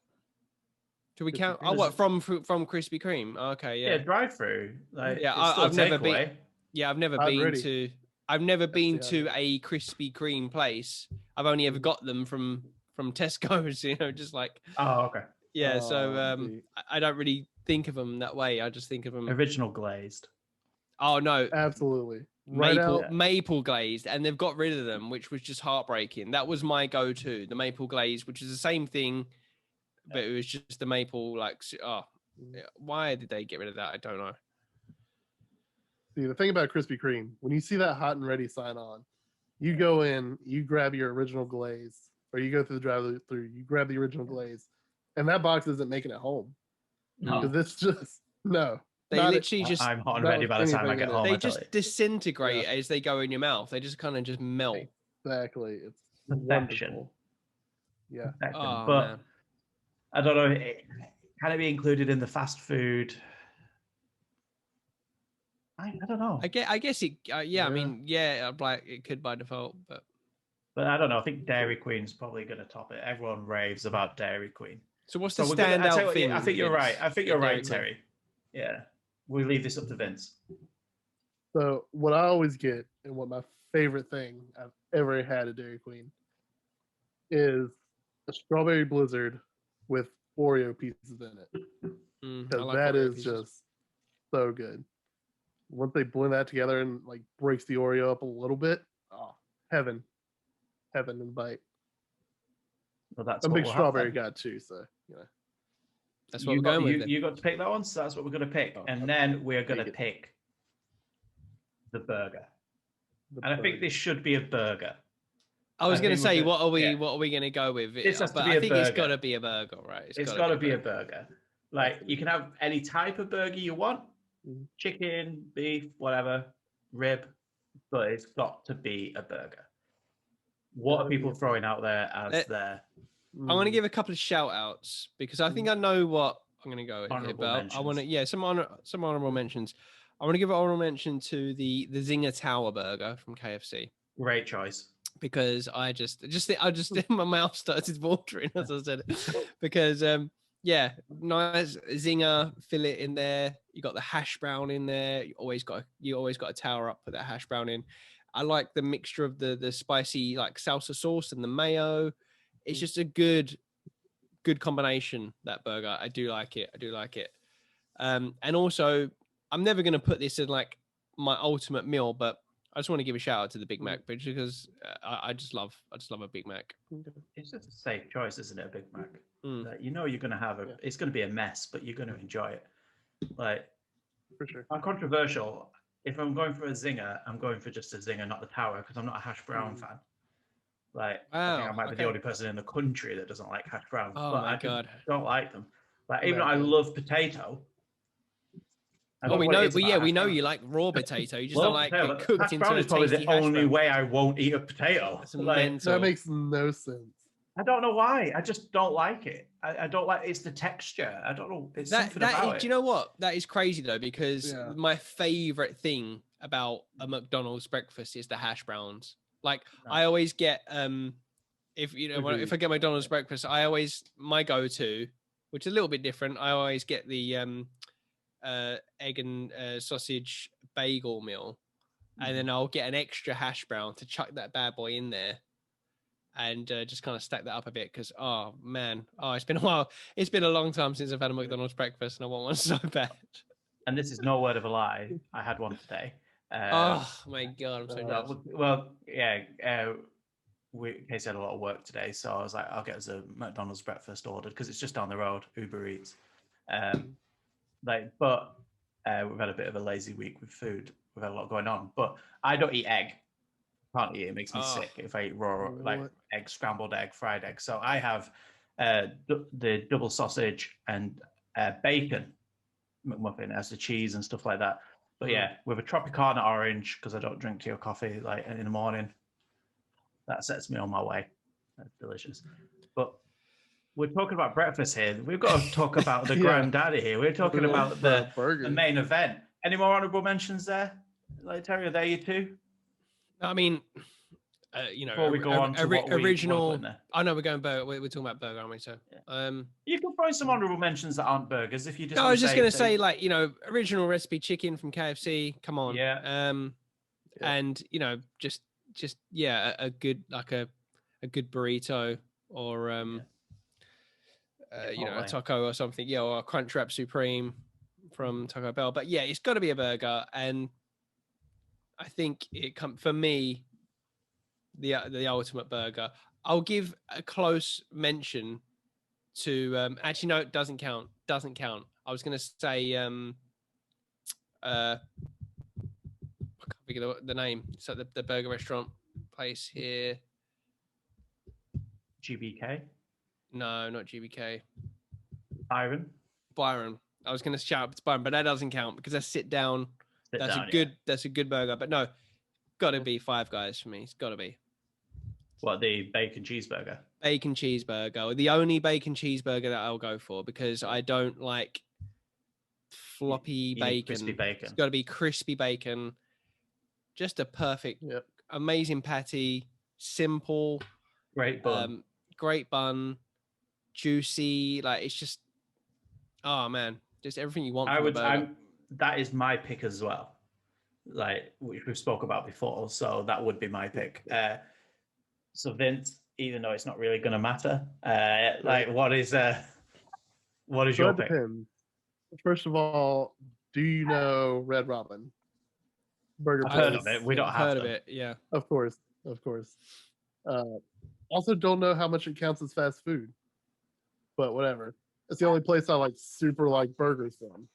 Do we count? Oh, what from Krispy Kreme? Okay, yeah. Yeah, drive-through. Like, I've never been. Yeah, I've never been to a Krispy Kreme place. I've only ever got them from Tesco's. Just like. Oh, okay. Yeah, I don't really think of them that way. I just think of them original glazed. Oh no, absolutely. Maple glazed, and they've got rid of them, which was just heartbreaking. That was my go-to, the maple glaze, which is the same thing, but it was just the maple. Why did they get rid of that? I don't know. See, the thing about Krispy Kreme, when you see that hot and ready sign on, you go in, you grab your original glaze, or you go through the drive-through, you grab the original glaze, and that box isn't making it home. No, because it's just no. They literally just. I'm hot and ready by the time I get home. They just disintegrate as they go in your mouth. They just kind of just melt. Exactly. It's perfection. Wonderful. Yeah. Oh, but man. I don't know. Can it be included in the fast food? I don't know. I guess it. I mean, like it could by default, but I don't know. I think Dairy Queen's probably going to top it. Everyone raves about Dairy Queen. So what's the standout thing? I think you're right. I think you're right, Terry. Yeah, we leave this up to Vince. So what I always get, and what my favorite thing I've ever had at Dairy Queen, is a strawberry blizzard with Oreo pieces in it. Because that is just so good. Once they blend that together and like breaks the Oreo up a little bit, heaven and bite. Well, that's I'm a big strawberry guy too, so that's what we're going with. You got to pick that one, so that's what we're going to pick, and then we're going to pick the burger. I think this should be a burger. I was going to say, what are we going to go with? This has to be I think burger. it's got to be a burger, right? It's got to be a burger. Like, you can have any type of burger you want, chicken, beef, whatever, rib, but it's got to be a burger. What are people throwing out there as their? I'm going to give a couple of shout outs because I think I know what I'm going to go with. I want to, some honorable mentions. I want to give an honorable mention to the Zinger Tower Burger from KFC. Great choice. Because I just my mouth started watering as I said it. Because nice Zinger fillet in there. You got the hash brown in there. You always got to tower up with that hash brown in. I like the mixture of the spicy like salsa sauce and the mayo. It's just a good combination, that burger. I do like it. And also, I'm never going to put this in like my ultimate meal, but I just want to give a shout out to the Big Mac because I just love a Big Mac. It's just a safe choice, isn't it? A Big Mac. You're going to have it's going to be a mess, but you're going to enjoy it. Like, for sure. I'm controversial. If I'm going for a zinger, I'm going for just a zinger, not the tower, because I'm not a hash brown fan. Like, I think I might be the only person in the country that doesn't like hash browns. Oh but my God. Don't like them. Like, even though I love potato. We know you like raw potato. You just don't like it cooked hash into brown a is probably tasty the only way I won't eat a potato. That makes no sense. I don't know why. I just don't like it. I don't like it's the texture. I don't know. It's something about it. Do you know what? That is crazy though, because my favorite thing about a McDonald's breakfast is the hash browns. Like I always get if I get McDonald's breakfast, my go-to, which is a little bit different. I always get the egg and sausage bagel meal, and then I'll get an extra hash brown to chuck that bad boy in there. And just kind of stack that up a bit because, it's been a while. It's been a long time since I've had a McDonald's breakfast and I want one so bad. And this is no word of a lie. I had one today. Oh, my God. I'm so jealous. Well, yeah. Casey had a lot of work today. So I was like, I'll get us a McDonald's breakfast ordered because it's just down the road, Uber Eats. But we've had a bit of a lazy week with food. We've had a lot going on. But I don't eat egg. Can't eat it. It makes me sick if I eat raw, like What? egg, scrambled egg, fried egg. So I have the double sausage and bacon McMuffin as the cheese and stuff like that. But yeah, with a Tropicana orange, because I don't drink tea or coffee like in the morning. That sets me on my way. That's delicious. But we're talking about breakfast here. We've got to talk about the granddaddy here. We're talking about the main event. Any more honorable mentions there? Like Terry, are there you too? I mean, you know, before we go on to what original. I know we're going burger. We're talking about burger, aren't we? So, you can find some honorable mentions that aren't burgers if you just. No, I was just going to say, like, you know, original recipe chicken from KFC. Come on, and you know, just a good a good burrito or you know, a taco or something, or a Crunchwrap Supreme from Taco Bell. But yeah, it's got to be a burger, and I think it for me, the ultimate burger. I'll give a close mention to actually no, it doesn't count. I was going to say I can't think of the name. So the burger restaurant place here. GBK? No, not GBK. Byron. I was going to shout it's Byron, but that doesn't count because that's sit down. That's a good burger. But no, got to be Five Guys for me. It's got to be. What, the bacon cheeseburger? Bacon cheeseburger. The only bacon cheeseburger that I'll go for because I don't like floppy bacon. Crispy bacon. It's got to be crispy bacon. Just a perfect, amazing patty. Simple. Great bun. Great bun. Juicy. Like, it's just, oh man, just everything you want from a burger. That is my pick as well. Like, which we've spoke about before. So that would be my pick. So Vince, even though it's not really going to matter, like what is your pick? Depends. First of all, do you know Red Robin? Burger I've heard of it. We don't have heard of it. Yeah, of course. Also, don't know how much it counts as fast food, but whatever. It's the only place I like super like burgers from.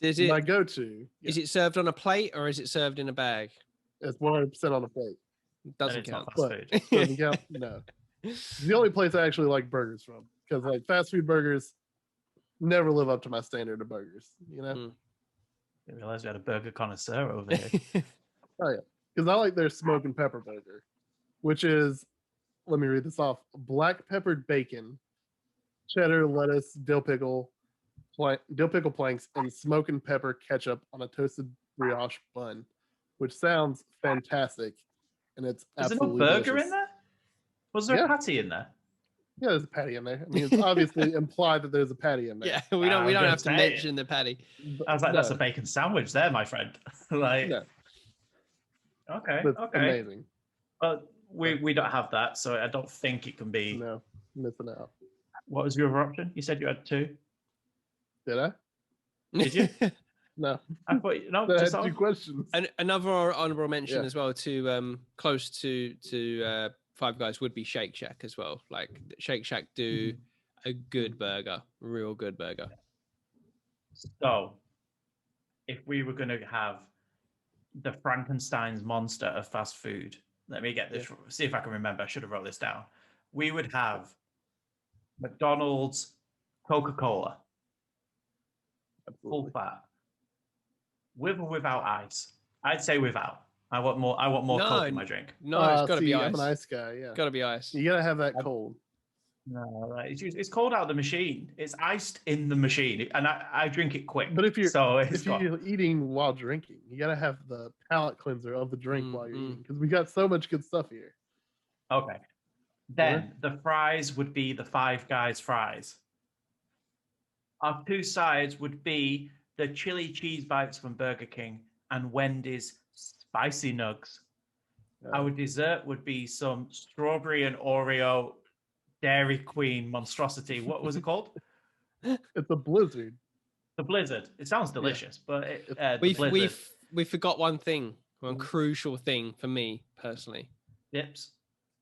Is it my go-to? Is it served on a plate or is it served in a bag? It's 100% on a plate. Doesn't count. Doesn't count. No, it's the only place I actually like burgers from because like fast food burgers never live up to my standard of burgers. You know. I didn't realize we had a burger connoisseur over here. Oh yeah, because I like their smoke and pepper burger, which is, let me read this off: black peppered bacon, cheddar, lettuce, dill pickle planks, and smoke and pepper ketchup on a toasted brioche bun, which sounds fantastic. And it's absolutely there no burger delicious. in there? Was there a patty in there? Yeah, there's a patty in there. I mean, it's obviously implied that there's a patty in there. Yeah, we don't have to mention the patty. I was like, that's a bacon sandwich there, my friend. Like, okay, That's amazing. But we don't have that, so I don't think it can be. No, missing out. What was your other option? You said you had two. Did I? Did you? No. I thought I had two questions. And another honorable mention as well to close to Five Guys would be Shake Shack as well. Like Shake Shack do a good burger, real good burger. So, if we were going to have the Frankenstein's monster of fast food, let me get this. See if I can remember. I should have wrote this down. We would have McDonald's, Coca-Cola, full fat. With or without ice? I'd say without. I want more Coke in my drink. No, it's got to be ice. I'm an ice guy, yeah. Got to be ice. You got to have that cold. No, it's cold out of the machine. It's iced in the machine, and I drink it quick. But if you're eating while drinking, you got to have the palate cleanser of the drink while you're eating, because we got so much good stuff here. Okay. Then the fries would be the Five Guys fries. Our two sides would be the chili cheese bites from Burger King and Wendy's spicy nugs. Our dessert would be some strawberry and Oreo Dairy Queen monstrosity. What was it called? It's a Blizzard. The Blizzard. It sounds delicious, but we forgot one thing, one crucial thing for me personally. Dips.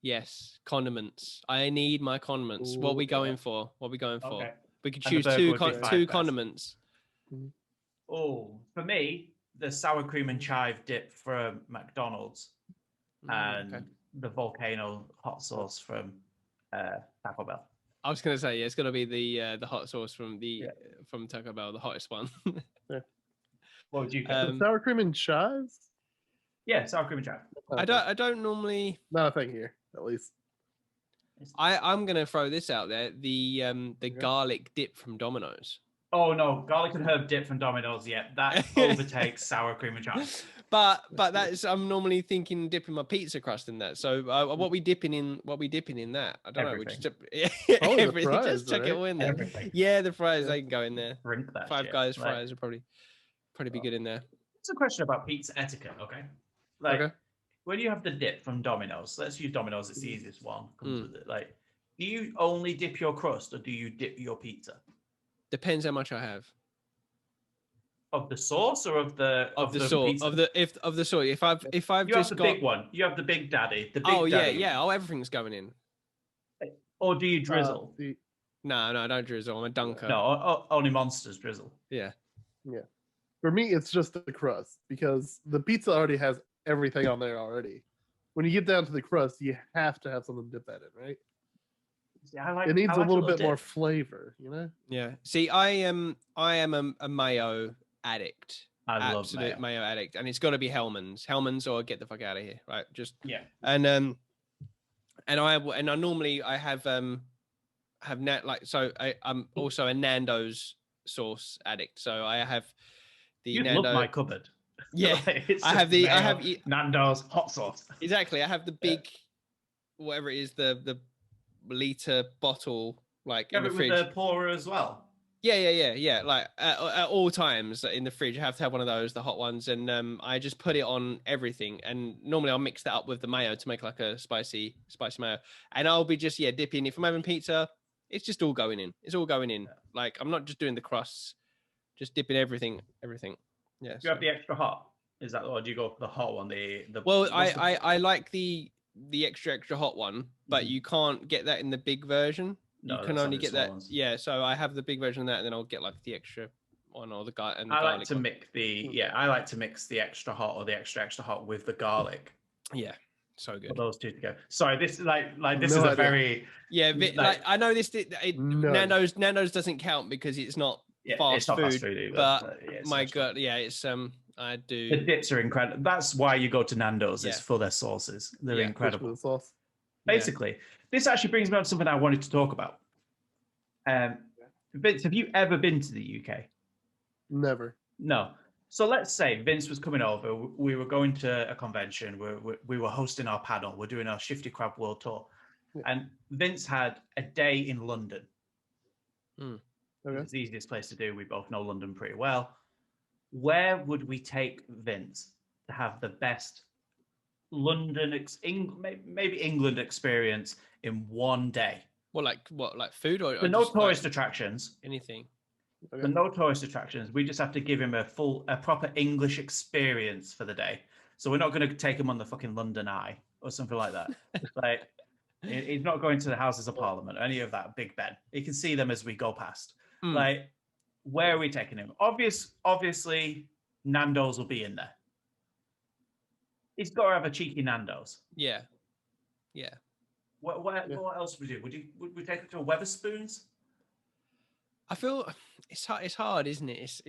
Yes, condiments. I need my condiments. What are we going for? Okay. We could choose two condiments. Oh, for me, the sour cream and chive dip from McDonald's. and the volcano hot sauce from Taco Bell. I was going to say, yeah, it's going to be the hot sauce from from Taco Bell, the hottest one. Yeah. What would you get? Sour cream and chives? Yeah, sour cream and chive. I don't normally. Not a thing here, at least. I'm going to throw this out there: the garlic dip from Domino's. Oh no, garlic and herb dip from Domino's. Yeah, that overtakes sour cream and chive. But I'm normally thinking dipping my pizza crust in that. So what we dipping in that? I don't know. We just everything. Fries, just chuck it all in there. Everything. Yeah, the fries they can go in there. Drink that. Five shit. Guys fries will probably be good in there. It's a question about pizza etiquette. Okay, when you have the dip from Domino's, let's use Domino's. It's the easiest one. Comes with it. Like, do you only dip your crust or do you dip your pizza? Depends how much I have. Of the sauce or of the sauce pizza? of the sauce. If I've you just have the got big one. You have the big daddy. The big daddy. yeah. Oh, everything's going in. Or do you drizzle? No, I don't drizzle. I'm a dunker. No, only monsters drizzle. Yeah. For me, it's just the crust because the pizza already has everything on there already. When you get down to the crust, you have to have something to dip that in, right? Yeah, it needs a little bit more flavor, you know? Yeah. See, I am a mayo addict. I love Absolute mayo addict, and it's got to be Hellman's. Hellman's, or get the fuck out of here, right? Just yeah. And I normally have I'm also a Nando's sauce addict, so I have the You Nando's. love my cupboard. Yeah, I have Nando's hot sauce. Exactly, I have the big, whatever it is, the liter bottle, like in the fridge. With the pourer as well. Yeah. Like at all times in the fridge, you have to have one of those, the hot ones, and I just put it on everything. And normally I'll mix that up with the mayo to make like a spicy mayo. And I'll be just dipping. If I'm having pizza, it's just all going in. It's all going in. Like I'm not just doing the crusts, just dipping everything. Yeah. Do you have the extra hot? Is that, or do you go for the hot one? I like the extra hot one, but you can't get that in the big version. No, you can only get that. Ones. Yeah, so I have the big version of that, and then I'll get like the extra one or the guy. And I like to mix the extra hot or the extra hot with the garlic. Yeah, so good. Put those two together. Sorry, this is a very I know this. Nando's doesn't count because it's not fast food. Either, but my God, it's I do. The dips are incredible. That's why you go to Nando's. Is for their sauces. They're incredible. The sauce. Basically, this actually brings me on to something I wanted to talk about. Vince, have you ever been to the UK? Never. No. So let's say Vince was coming over. We were going to a convention. We were hosting our panel. We're doing our Shifty Crab World Tour. Yeah. And Vince had a day in London. Okay. It's the easiest place to do. We both know London pretty well. Where would we take Vince to have the best maybe England experience in one day? Like food or no tourist attractions? Anything. Okay. The no tourist attractions. We just have to give him a proper English experience for the day. So we're not going to take him on the fucking London Eye or something like that. Like he's not going to the Houses of Parliament or any of that. Big Ben. He can see them as we go past. Like, where are we taking him? Obviously, Nando's will be in there. He's got to have a cheeky Nando's. Yeah. What else would we do? Would we take him to a Wetherspoons? I feel it's hard, isn't it?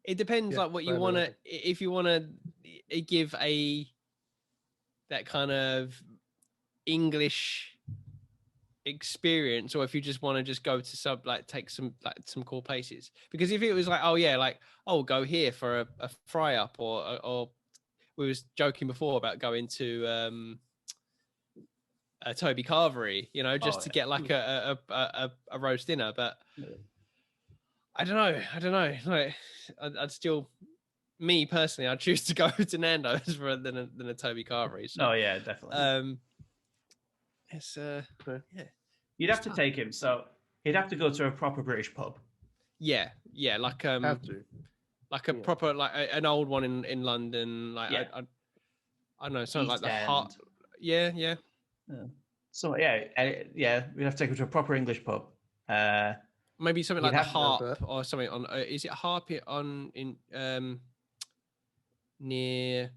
It depends like what you want to. If you want to give that kind of English experience, or if you just want to go to take some cool places. Because if it was go here for a fry up, or we was joking before about going to a Toby Carvery, to get like a roast dinner. But I don't know. Like I'd still, me personally, I'd choose to go to Nando's rather than a Toby Carvery. So, definitely. It's You'd have to take him, so he'd have to go to a proper British pub. Yeah, like have to. Like a proper an old one in London. I don't know, something like the Heart. Yeah. So we'd have to take him to a proper English pub. Maybe something like the Harp or something on. Is it Harp near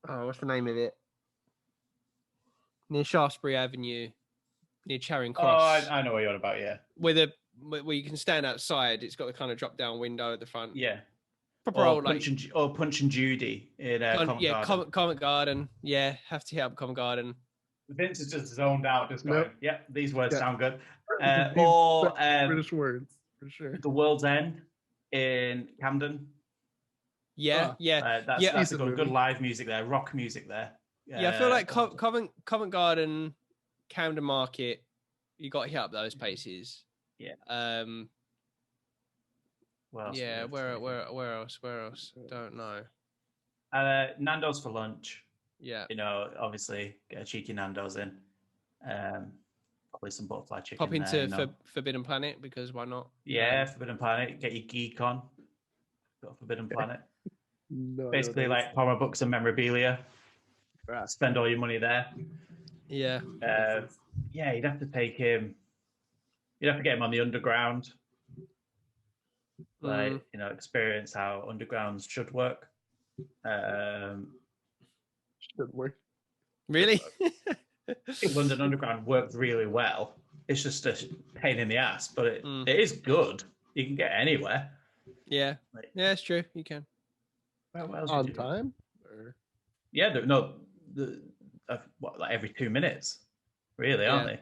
Oh, what's the name of it? Near Shaftesbury Avenue, near Charing Oh, Cross. I know what you're on about. Yeah. Where you can stand outside. It's got the kind of drop down window at the front. Yeah. Proper old like Punch and Judy in Covent Garden. Covent Garden. Yeah, have to hit up Covent Garden. Vince is just zoned out, just going, Nope. "Yep, these words sound good." These Or British words for sure. The World's End in Camden. Yeah, That's a good live music there, rock music there. I feel like Covent Garden, Camden Market, you got to hit up those places. Yeah. Where else? Don't know. Nando's for lunch. Yeah. Obviously get a cheeky Nando's in. Probably some butterfly chicken. Pop into Forbidden Planet because why not? Yeah, Forbidden Planet. Get your geek on. Got Forbidden Planet. No, Basically, like Power Books and memorabilia. Right. Spend all your money there. Yeah. You'd have to take him. You'd have to get him on the underground. Like, experience how undergrounds should work. Should work. Really? London Underground works really well. It's just a pain in the ass, but it is good. You can get anywhere. Yeah. Yeah, it's true. You can. On time? Or... Yeah, like every 2 minutes, really, aren't they?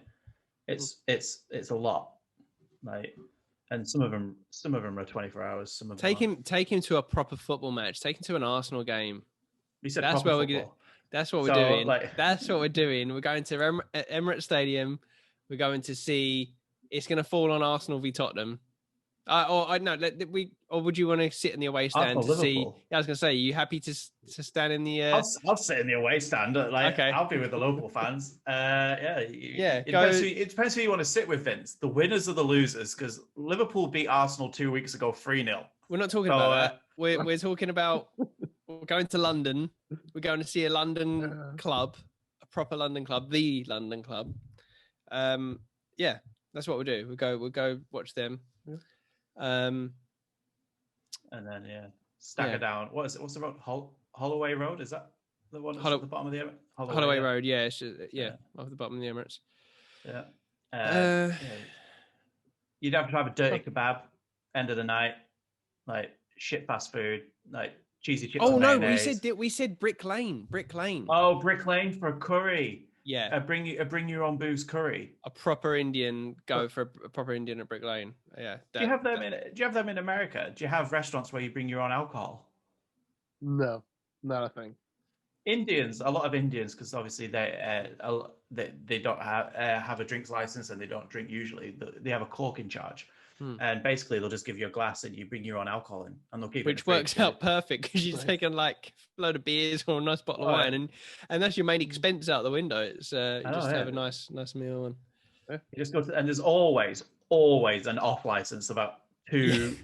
It's a lot. Like, and some of them are 24 hours. Some of them take him to a proper football match. Take him to an Arsenal game. You said that's where we're going. That's what we're doing. That's what we're doing. We're going to Emirates Stadium. We're going to see. It's going to fall on Arsenal v Tottenham. Or would you want to sit in the away stand to see? Yeah, I was going to say, are you happy to stand in the? I'll sit in the away stand. Okay. I'll be with the local fans. It depends who you want to sit with, Vince. The winners or the losers? Because Liverpool beat Arsenal 2 weeks ago 3-0. We're not talking about that. We're talking about. We're going to London. We're going to see a London club, a proper London club, the London club. That's what we'll do. We'll go watch them. And then stagger down. What is it? What's the road? Holloway Road? Is that the one at the bottom of the Emirates? Holloway Road. Yeah, it's just, off the bottom of the Emirates. Yeah. You'd have to have a dirty kebab. End of the night, like shit fast food, like cheesy chips. Oh no, we said Brick Lane. Brick Lane. Oh, Brick Lane for a curry. Yeah, bring your own booze curry. A proper Indian. Go for a proper Indian at Brick Lane. Yeah. Do you have them in America? Do you have restaurants where you bring your own alcohol? No, not a thing. A lot of Indians, because obviously they don't have a drinks license and they don't drink usually. They have a cork in charge. And basically they'll just give you a glass and you bring your own alcohol in, and they'll keep which works out perfect because you're taking like a load of beers or a nice bottle of wine, and that's your main expense out the window. It's have a nice meal, and you just go to, and there's always an off license about two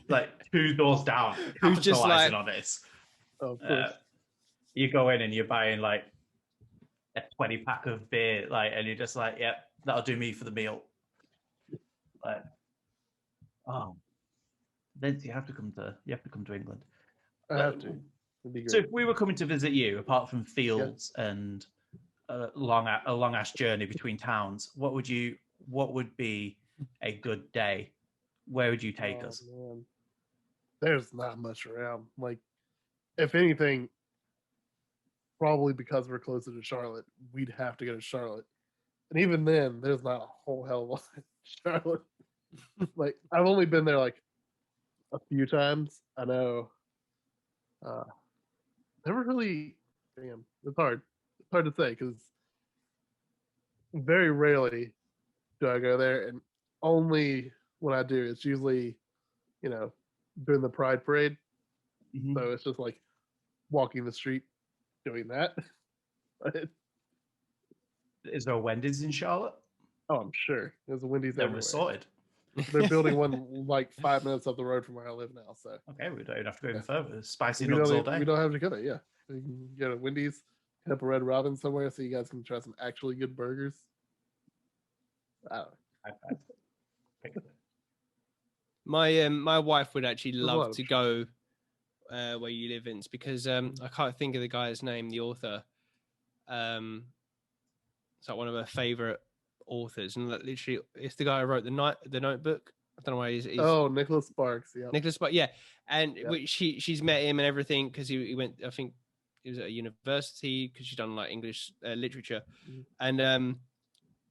doors down. Who's just like on this? Oh, of course. You go in and you're buying like a 20-pack of beer, and you're just like, yep, that'll do me for the meal. Vince, you have to come to England. I have to. So if we were coming to visit you, apart from fields and a long ass journey between towns, what would be a good day? Where would you take us? Man. There's not much around. Like, if anything, probably because we're closer to Charlotte, we'd have to go to Charlotte. And even then, there's not a whole hell of a lot in Charlotte. Like, I've only been there like a few times. I know. Never really. Damn, it's hard. It's hard to say because very rarely do I go there, and only when I do, it's usually, during the Pride Parade. Mm-hmm. So it's just like walking the street, doing that. Is there a Wendy's in Charlotte? Oh, I'm sure there's a Wendy's everywhere. We're sorted. They're building one like 5 minutes up the road from where I live now. So okay, we don't even have to go any further. Spicy nugs all day. We don't have to go there. Yeah, you can get a Wendy's, hit up a Red Robin somewhere, so you guys can try some actually good burgers. My wife would actually love to go Where You Live, Vince, because I can't think of the guy's name, the author. It's like one of her favorite authors, and like, literally, it's the guy who wrote the Notebook. I don't know why he's Nicholas Sparks. Yeah, Nicholas Sparks. Yeah, and she's met him and everything because he went. I think he was at a university because she's done like English literature, and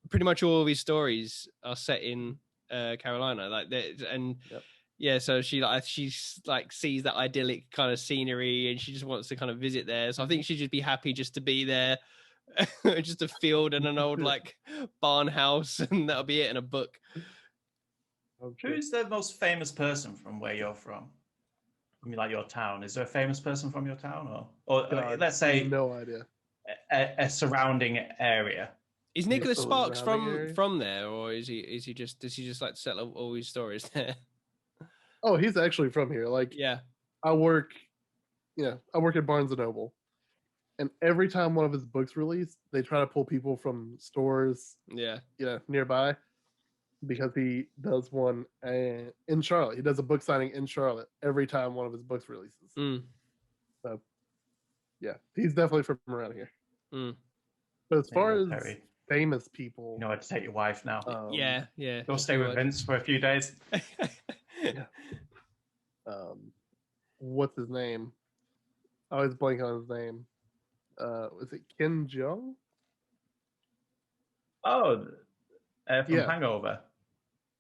pretty much all of his stories are set in Carolina, like and. Yep. Yeah, so she's like sees that idyllic kind of scenery, and she just wants to kind of visit there. So I think she'd just be happy just to be there, just a field and an old like barn house, and that'll be it, in a book. Who's the most famous person from where you're from? I mean, like your town. Is there a famous person from your town, or let's say no idea, a surrounding area? Is Nicholas Sparks from there, or does he just like settle all his stories there? Oh, he's actually from here. Like, I work at Barnes and Noble, and every time one of his books released, they try to pull people from stores, nearby, because he does one in Charlotte. He does a book signing in Charlotte every time one of his books releases. So, yeah, he's definitely from around here. But as far as famous people, you know, I'd take your wife now. Go stay with Vince for a few days. What's his name? I always blank on his name. Was it Ken Jeong? Oh, from Hangover.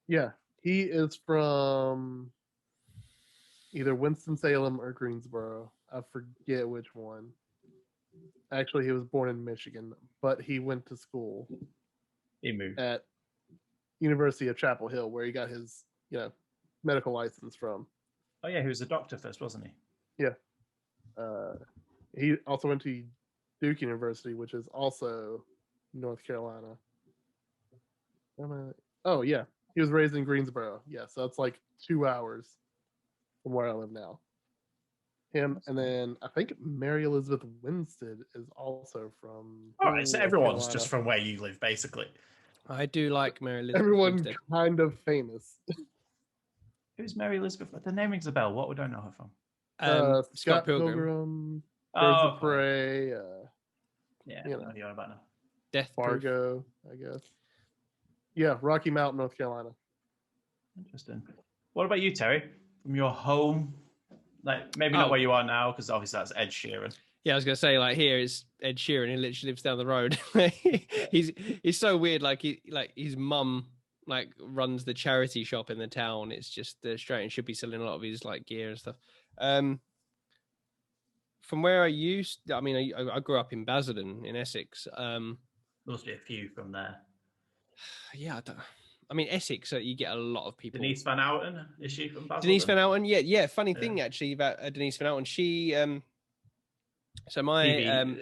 Yeah, he is from either Winston-Salem or Greensboro. I forget which one. Actually, he was born in Michigan, but he went to school. He moved at University of Chapel Hill, where he got his medical license from. Oh yeah, he was a doctor first, wasn't he? Yeah. He also went to Duke University, which is also North Carolina. Oh yeah, he was raised in Greensboro. Yeah, so that's like 2 hours from where I live now. Him, and then I think Mary Elizabeth Winstead is also from. All right, so everyone's just from where you live, basically. I do like Mary Elizabeth. Everyone Winstead. Kind of famous. Who's Mary Elizabeth? The name rings a bell. What would I know her from? Scott Pilgrim. Birds of Prey. Yeah, you know about now. Death Fargo, I guess. Yeah, Rocky Mountain, North Carolina. Interesting. What about you, Terry? From your home? Like, maybe not where you are now, because obviously that's Ed Sheeran. Yeah, I was gonna say, like, here is Ed Sheeran. He literally lives down the road. he's so weird. Like his mum like runs the charity shop in the town. It's just straight, and should be selling a lot of his like gear and stuff. From where I grew up in Basildon in Essex. Must be a few from there. Yeah, Essex. You get a lot of people. Denise Van Outen, is she from Basildon? Denise Van Outen, yeah. Funny thing actually about Denise Van Outen. She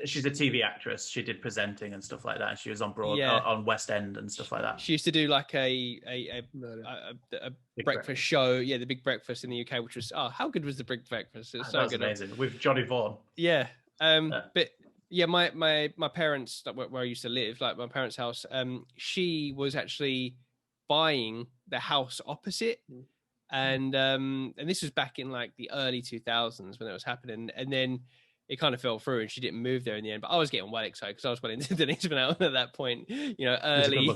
she's a TV actress. She did presenting and stuff like that. She was on on West End and stuff like that. She used to do like a breakfast show. Yeah, the Big Breakfast in the UK, which was how good was the Big Breakfast? It was so good, amazing with Johnny Vaughan. Yeah, but yeah, my parents, where I used to live, like my parents' house, she was actually buying the house opposite, and this was back in like the early 2000s when it was happening, and then it kind of fell through, and she didn't move there in the end. But I was getting well excited because I was well into Denise Van Outen at that point, early,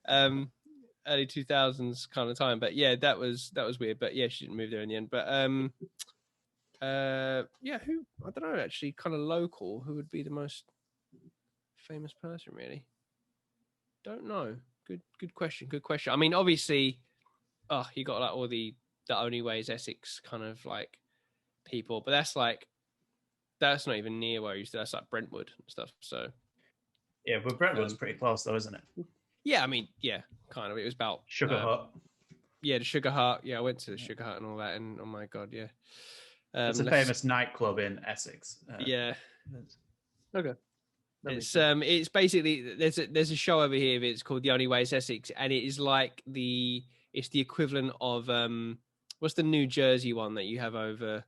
early 2000s kind of time. But yeah, that was weird. But yeah, she didn't move there in the end. But who, I don't know, actually, kind of local, who would be the most famous person, really? Don't know. Good question. I mean, obviously, you got like all the Only Way is Essex kind of like people, but that's not even near where I used to. That's like Brentwood and stuff. So yeah, but Brentwood's pretty close, though, isn't it? Yeah, I mean, yeah, kind of. It was about Sugar Hut. Yeah, the Sugar Hut. Yeah, I went to the Sugar Hut and all that, and oh my god, yeah. It's a famous nightclub in Essex. Yeah. Okay. It's basically there's a show over here. It's called The Only Way is Essex, and it is like it's the equivalent of what's the New Jersey one that you have over?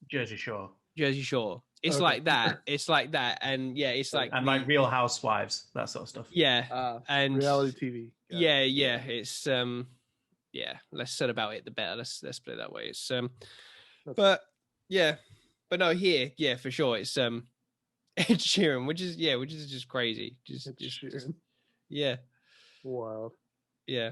Jersey Shore. It's like that. It's like that, and yeah, it's like like Real Housewives, that sort of stuff. Yeah, and reality TV. Yeah. It's less said about it, the better. Let's put it that way. It's But no, here, for sure, it's Ed Sheeran, which is just crazy. Just yeah, wow, yeah,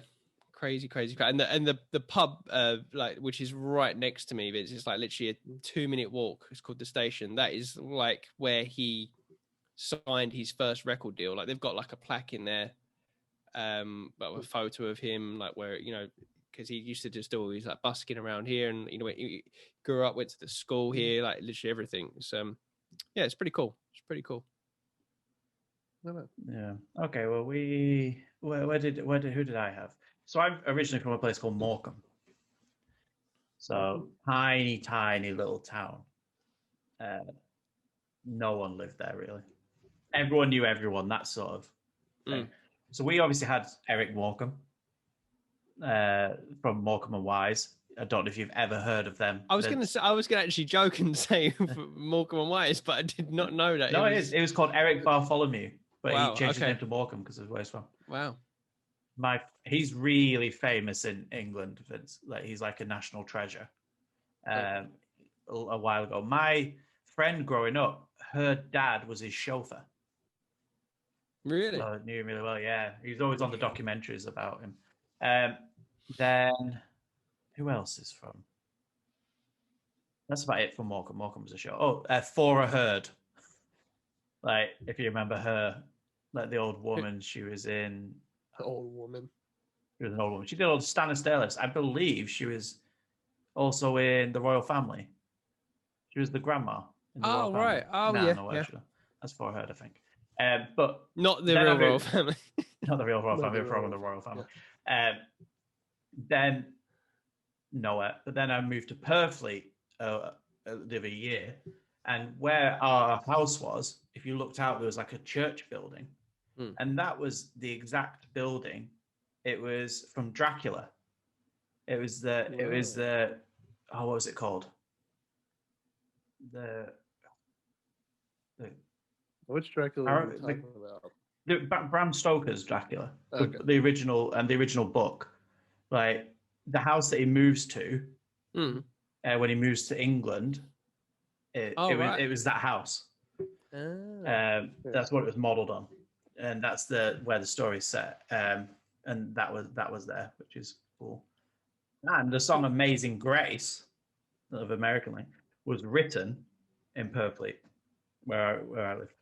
crazy. And the pub, like, which is right next to me, but it's just like literally a 2-minute walk. It's called The Station. That is like where he signed his first record deal. Like, they've got like a plaque in there, but a photo of him, like, where, because he used to just always like busking around here, and he grew up, went to the school here, like literally everything. So yeah, it's pretty cool. Yeah. Okay. Well, who did I have? So I'm originally from a place called Morecambe. So tiny little town. No one lived there really. Everyone knew everyone. That sort of thing. So we obviously had Eric Morecambe from Morecambe and Wise. I don't know if you've ever heard of them. I was going to actually joke and say Morecambe and Wise, but I did not know that. No, it was called Eric Bartholomew, but he changed his name to Morecambe because of where he's from. Wow. He's really famous in England, Vince. Like, he's like a national treasure. A while ago, my friend growing up, her dad was his chauffeur. Really? So I knew him really well. Yeah, he was always on the documentaries about him. Then who else is from? That's about it for Morecambe. Morecambe was a show. Oh, For a Herd. Like, if you remember her, like the old woman, she was in. The old woman. She was an old woman. She did all the Stannis Dalis. I believe she was also in the Royal Family. She was the grandma in the Royal Family. Right. Oh, yeah. That's For a Herd, I think. But not the real Royal Family. Not the real Royal Family, from the Royal Family. Yeah. Then nowhere. But then I moved to Purfleet the other year, and where our house was, if you looked out, there was like a church building, and that was the exact building. It was from Dracula. It was the what was it called? Which Dracula are you talking about? Bram Stoker's Dracula, okay. the original book. Like, the house that he moves to when he moves to England, it was that house. That's what it was modeled on, and that's where the story's set. And that was there, which is cool. And the song "Amazing Grace" of American was written in Purfleet, where I live.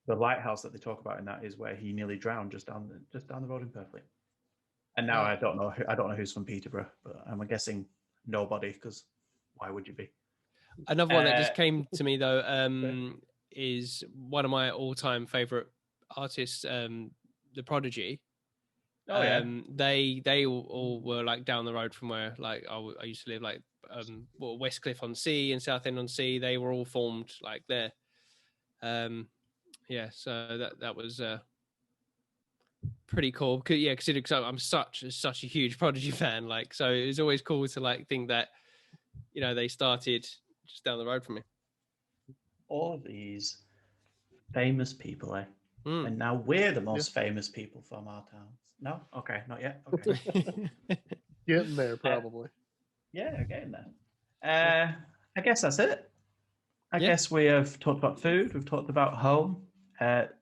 The lighthouse that they talk about in that is where he nearly drowned just down the road in Purfleet. And now I don't know who's from Peterborough, but I'm guessing nobody, because why would you be? Another one that just came to me though is one of my all-time favorite artists, The Prodigy. Oh yeah. They all were like down the road from where like I used to live, like Westcliff on Sea and Southend on Sea. They were all formed like there. So that was pretty cool. Considering I'm such a huge Prodigy fan, like, so it was always cool to like think that they started just down the road from me. All of these famous people, and now we're the most famous people from our towns. No, okay, not yet. Okay, getting there probably. Getting there. I guess that's it. I guess we have talked about food. We've talked about home.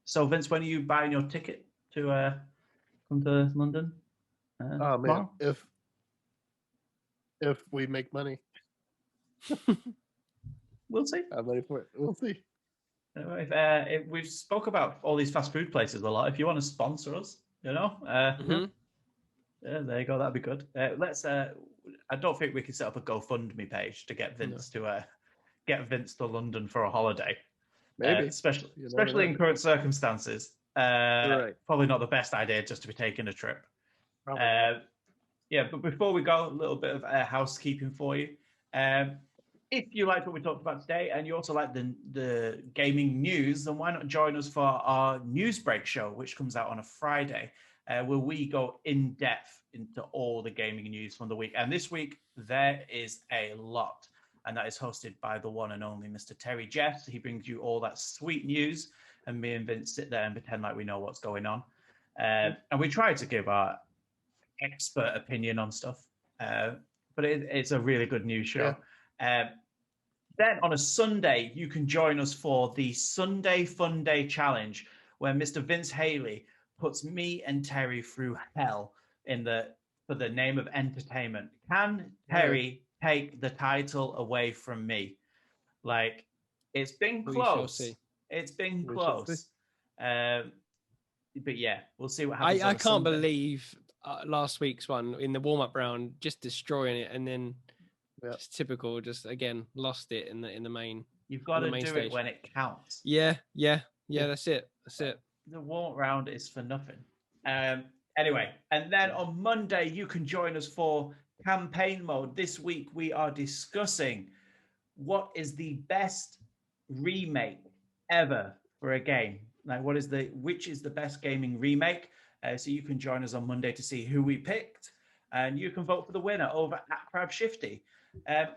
So Vince, when are you buying your ticket to come to London? Oh man, if we make money, we'll see. I'm ready for it. We'll see. If we've spoke about all these fast food places a lot. If you want to sponsor us, there you go. That'd be good. Let's. I don't think we can set up a GoFundMe page to get Vince to London for a holiday. Maybe, especially in current circumstances. Right. Probably not the best idea just to be taking a trip. But before we go, a little bit of housekeeping for you. If you liked what we talked about today, and you also like the gaming news, then why not join us for our news break show, which comes out on a Friday, where we go in depth into all the gaming news from the week. And this week there is a lot, and that is hosted by the one and only Mr. Terry Jeffs. He brings you all that sweet news, and me and Vince sit there and pretend like we know what's going on. And we try to give our expert opinion on stuff. but it's a really good news show. Then on a Sunday, you can join us for the Sunday Fun Day Challenge, where Mr. Vince Haley puts me and Terry through hell for the name of entertainment. Can Terry take the title away from me? Like, it's been close. It's been close. But yeah, we'll see what happens. I can't believe last week's one in the warm-up round, just destroying it, and then just typical, just again lost it in the main. You've got to do it when it counts. Yeah. That's it. The warm-up round is for nothing. Anyway, and then on Monday you can join us for campaign mode. This week we are discussing what is the best remake ever for a game. Like, which is the best gaming remake? So you can join us on Monday to see who we picked, and you can vote for the winner over at Crab Shifty.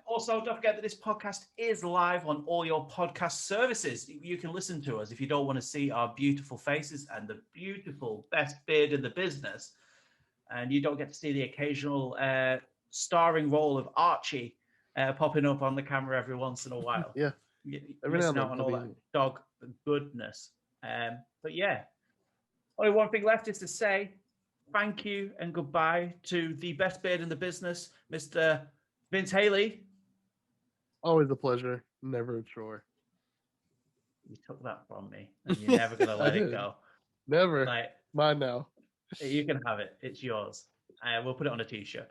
Also, don't forget that this podcast is live on all your podcast services. You can listen to us if you don't want to see our beautiful faces and the beautiful best beard in the business, and you don't get to see the occasional starring role of Archie popping up on the camera every once in a while. Every now and then on all that dog goodness. But yeah, only one thing left is to say thank you and goodbye to the best beard in the business, Mr. Vince Haley. Always a pleasure, never a chore. You took that from me, and you're never gonna let it go. Never. Mine now. You can have it. It's yours. We'll put it on a t-shirt.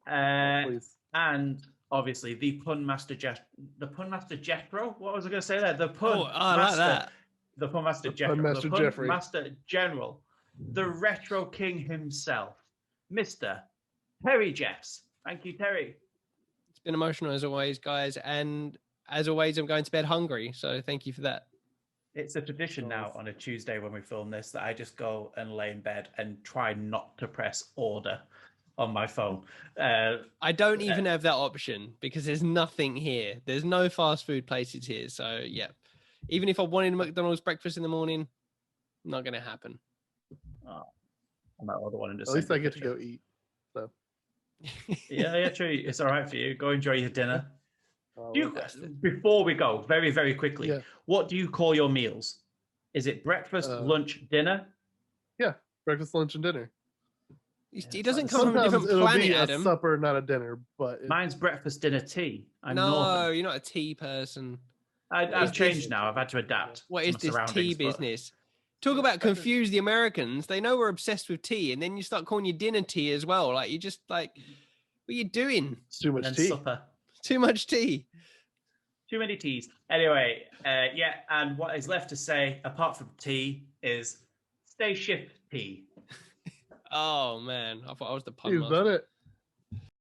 Please. And obviously the Pun Master Jethro. What was I going to say there? The Pun Master. I like that. The Pun Master Jethro. The Pun Master General. The Retro King himself, Mr. Terry Jeffs. Thank you, Terry. It's been emotional as always, guys. And as always, I'm going to bed hungry. So thank you for that. It's a tradition now on a Tuesday when we film this that I just go and lay in bed and try not to press order on my phone. I don't even have that option because there's nothing here. There's no fast food places here. So yeah, even if I wanted McDonald's breakfast in the morning, not going to happen. Oh, I might order one in At least I get to go eat. So yeah, true. It's all right for you. Go enjoy your dinner. Before we go, very, very quickly, what do you call your meals? Is it breakfast, lunch, dinner? Yeah, breakfast, lunch, and dinner. He doesn't come from a different planet, be Adam. A supper, not a dinner. But mine's breakfast, dinner, tea. No, you're not a tea person. I've changed now. I've had to adapt. What is this tea business? Talk about confuse the Americans. They know we're obsessed with tea, and then you start calling your dinner tea as well. Like, you just like, what are you doing? It's too much tea. Supper. Too much tea. Too many teas. Anyway, and what is left to say, apart from tea, is stay shifty. Oh, man. I thought I was the pun You've done it.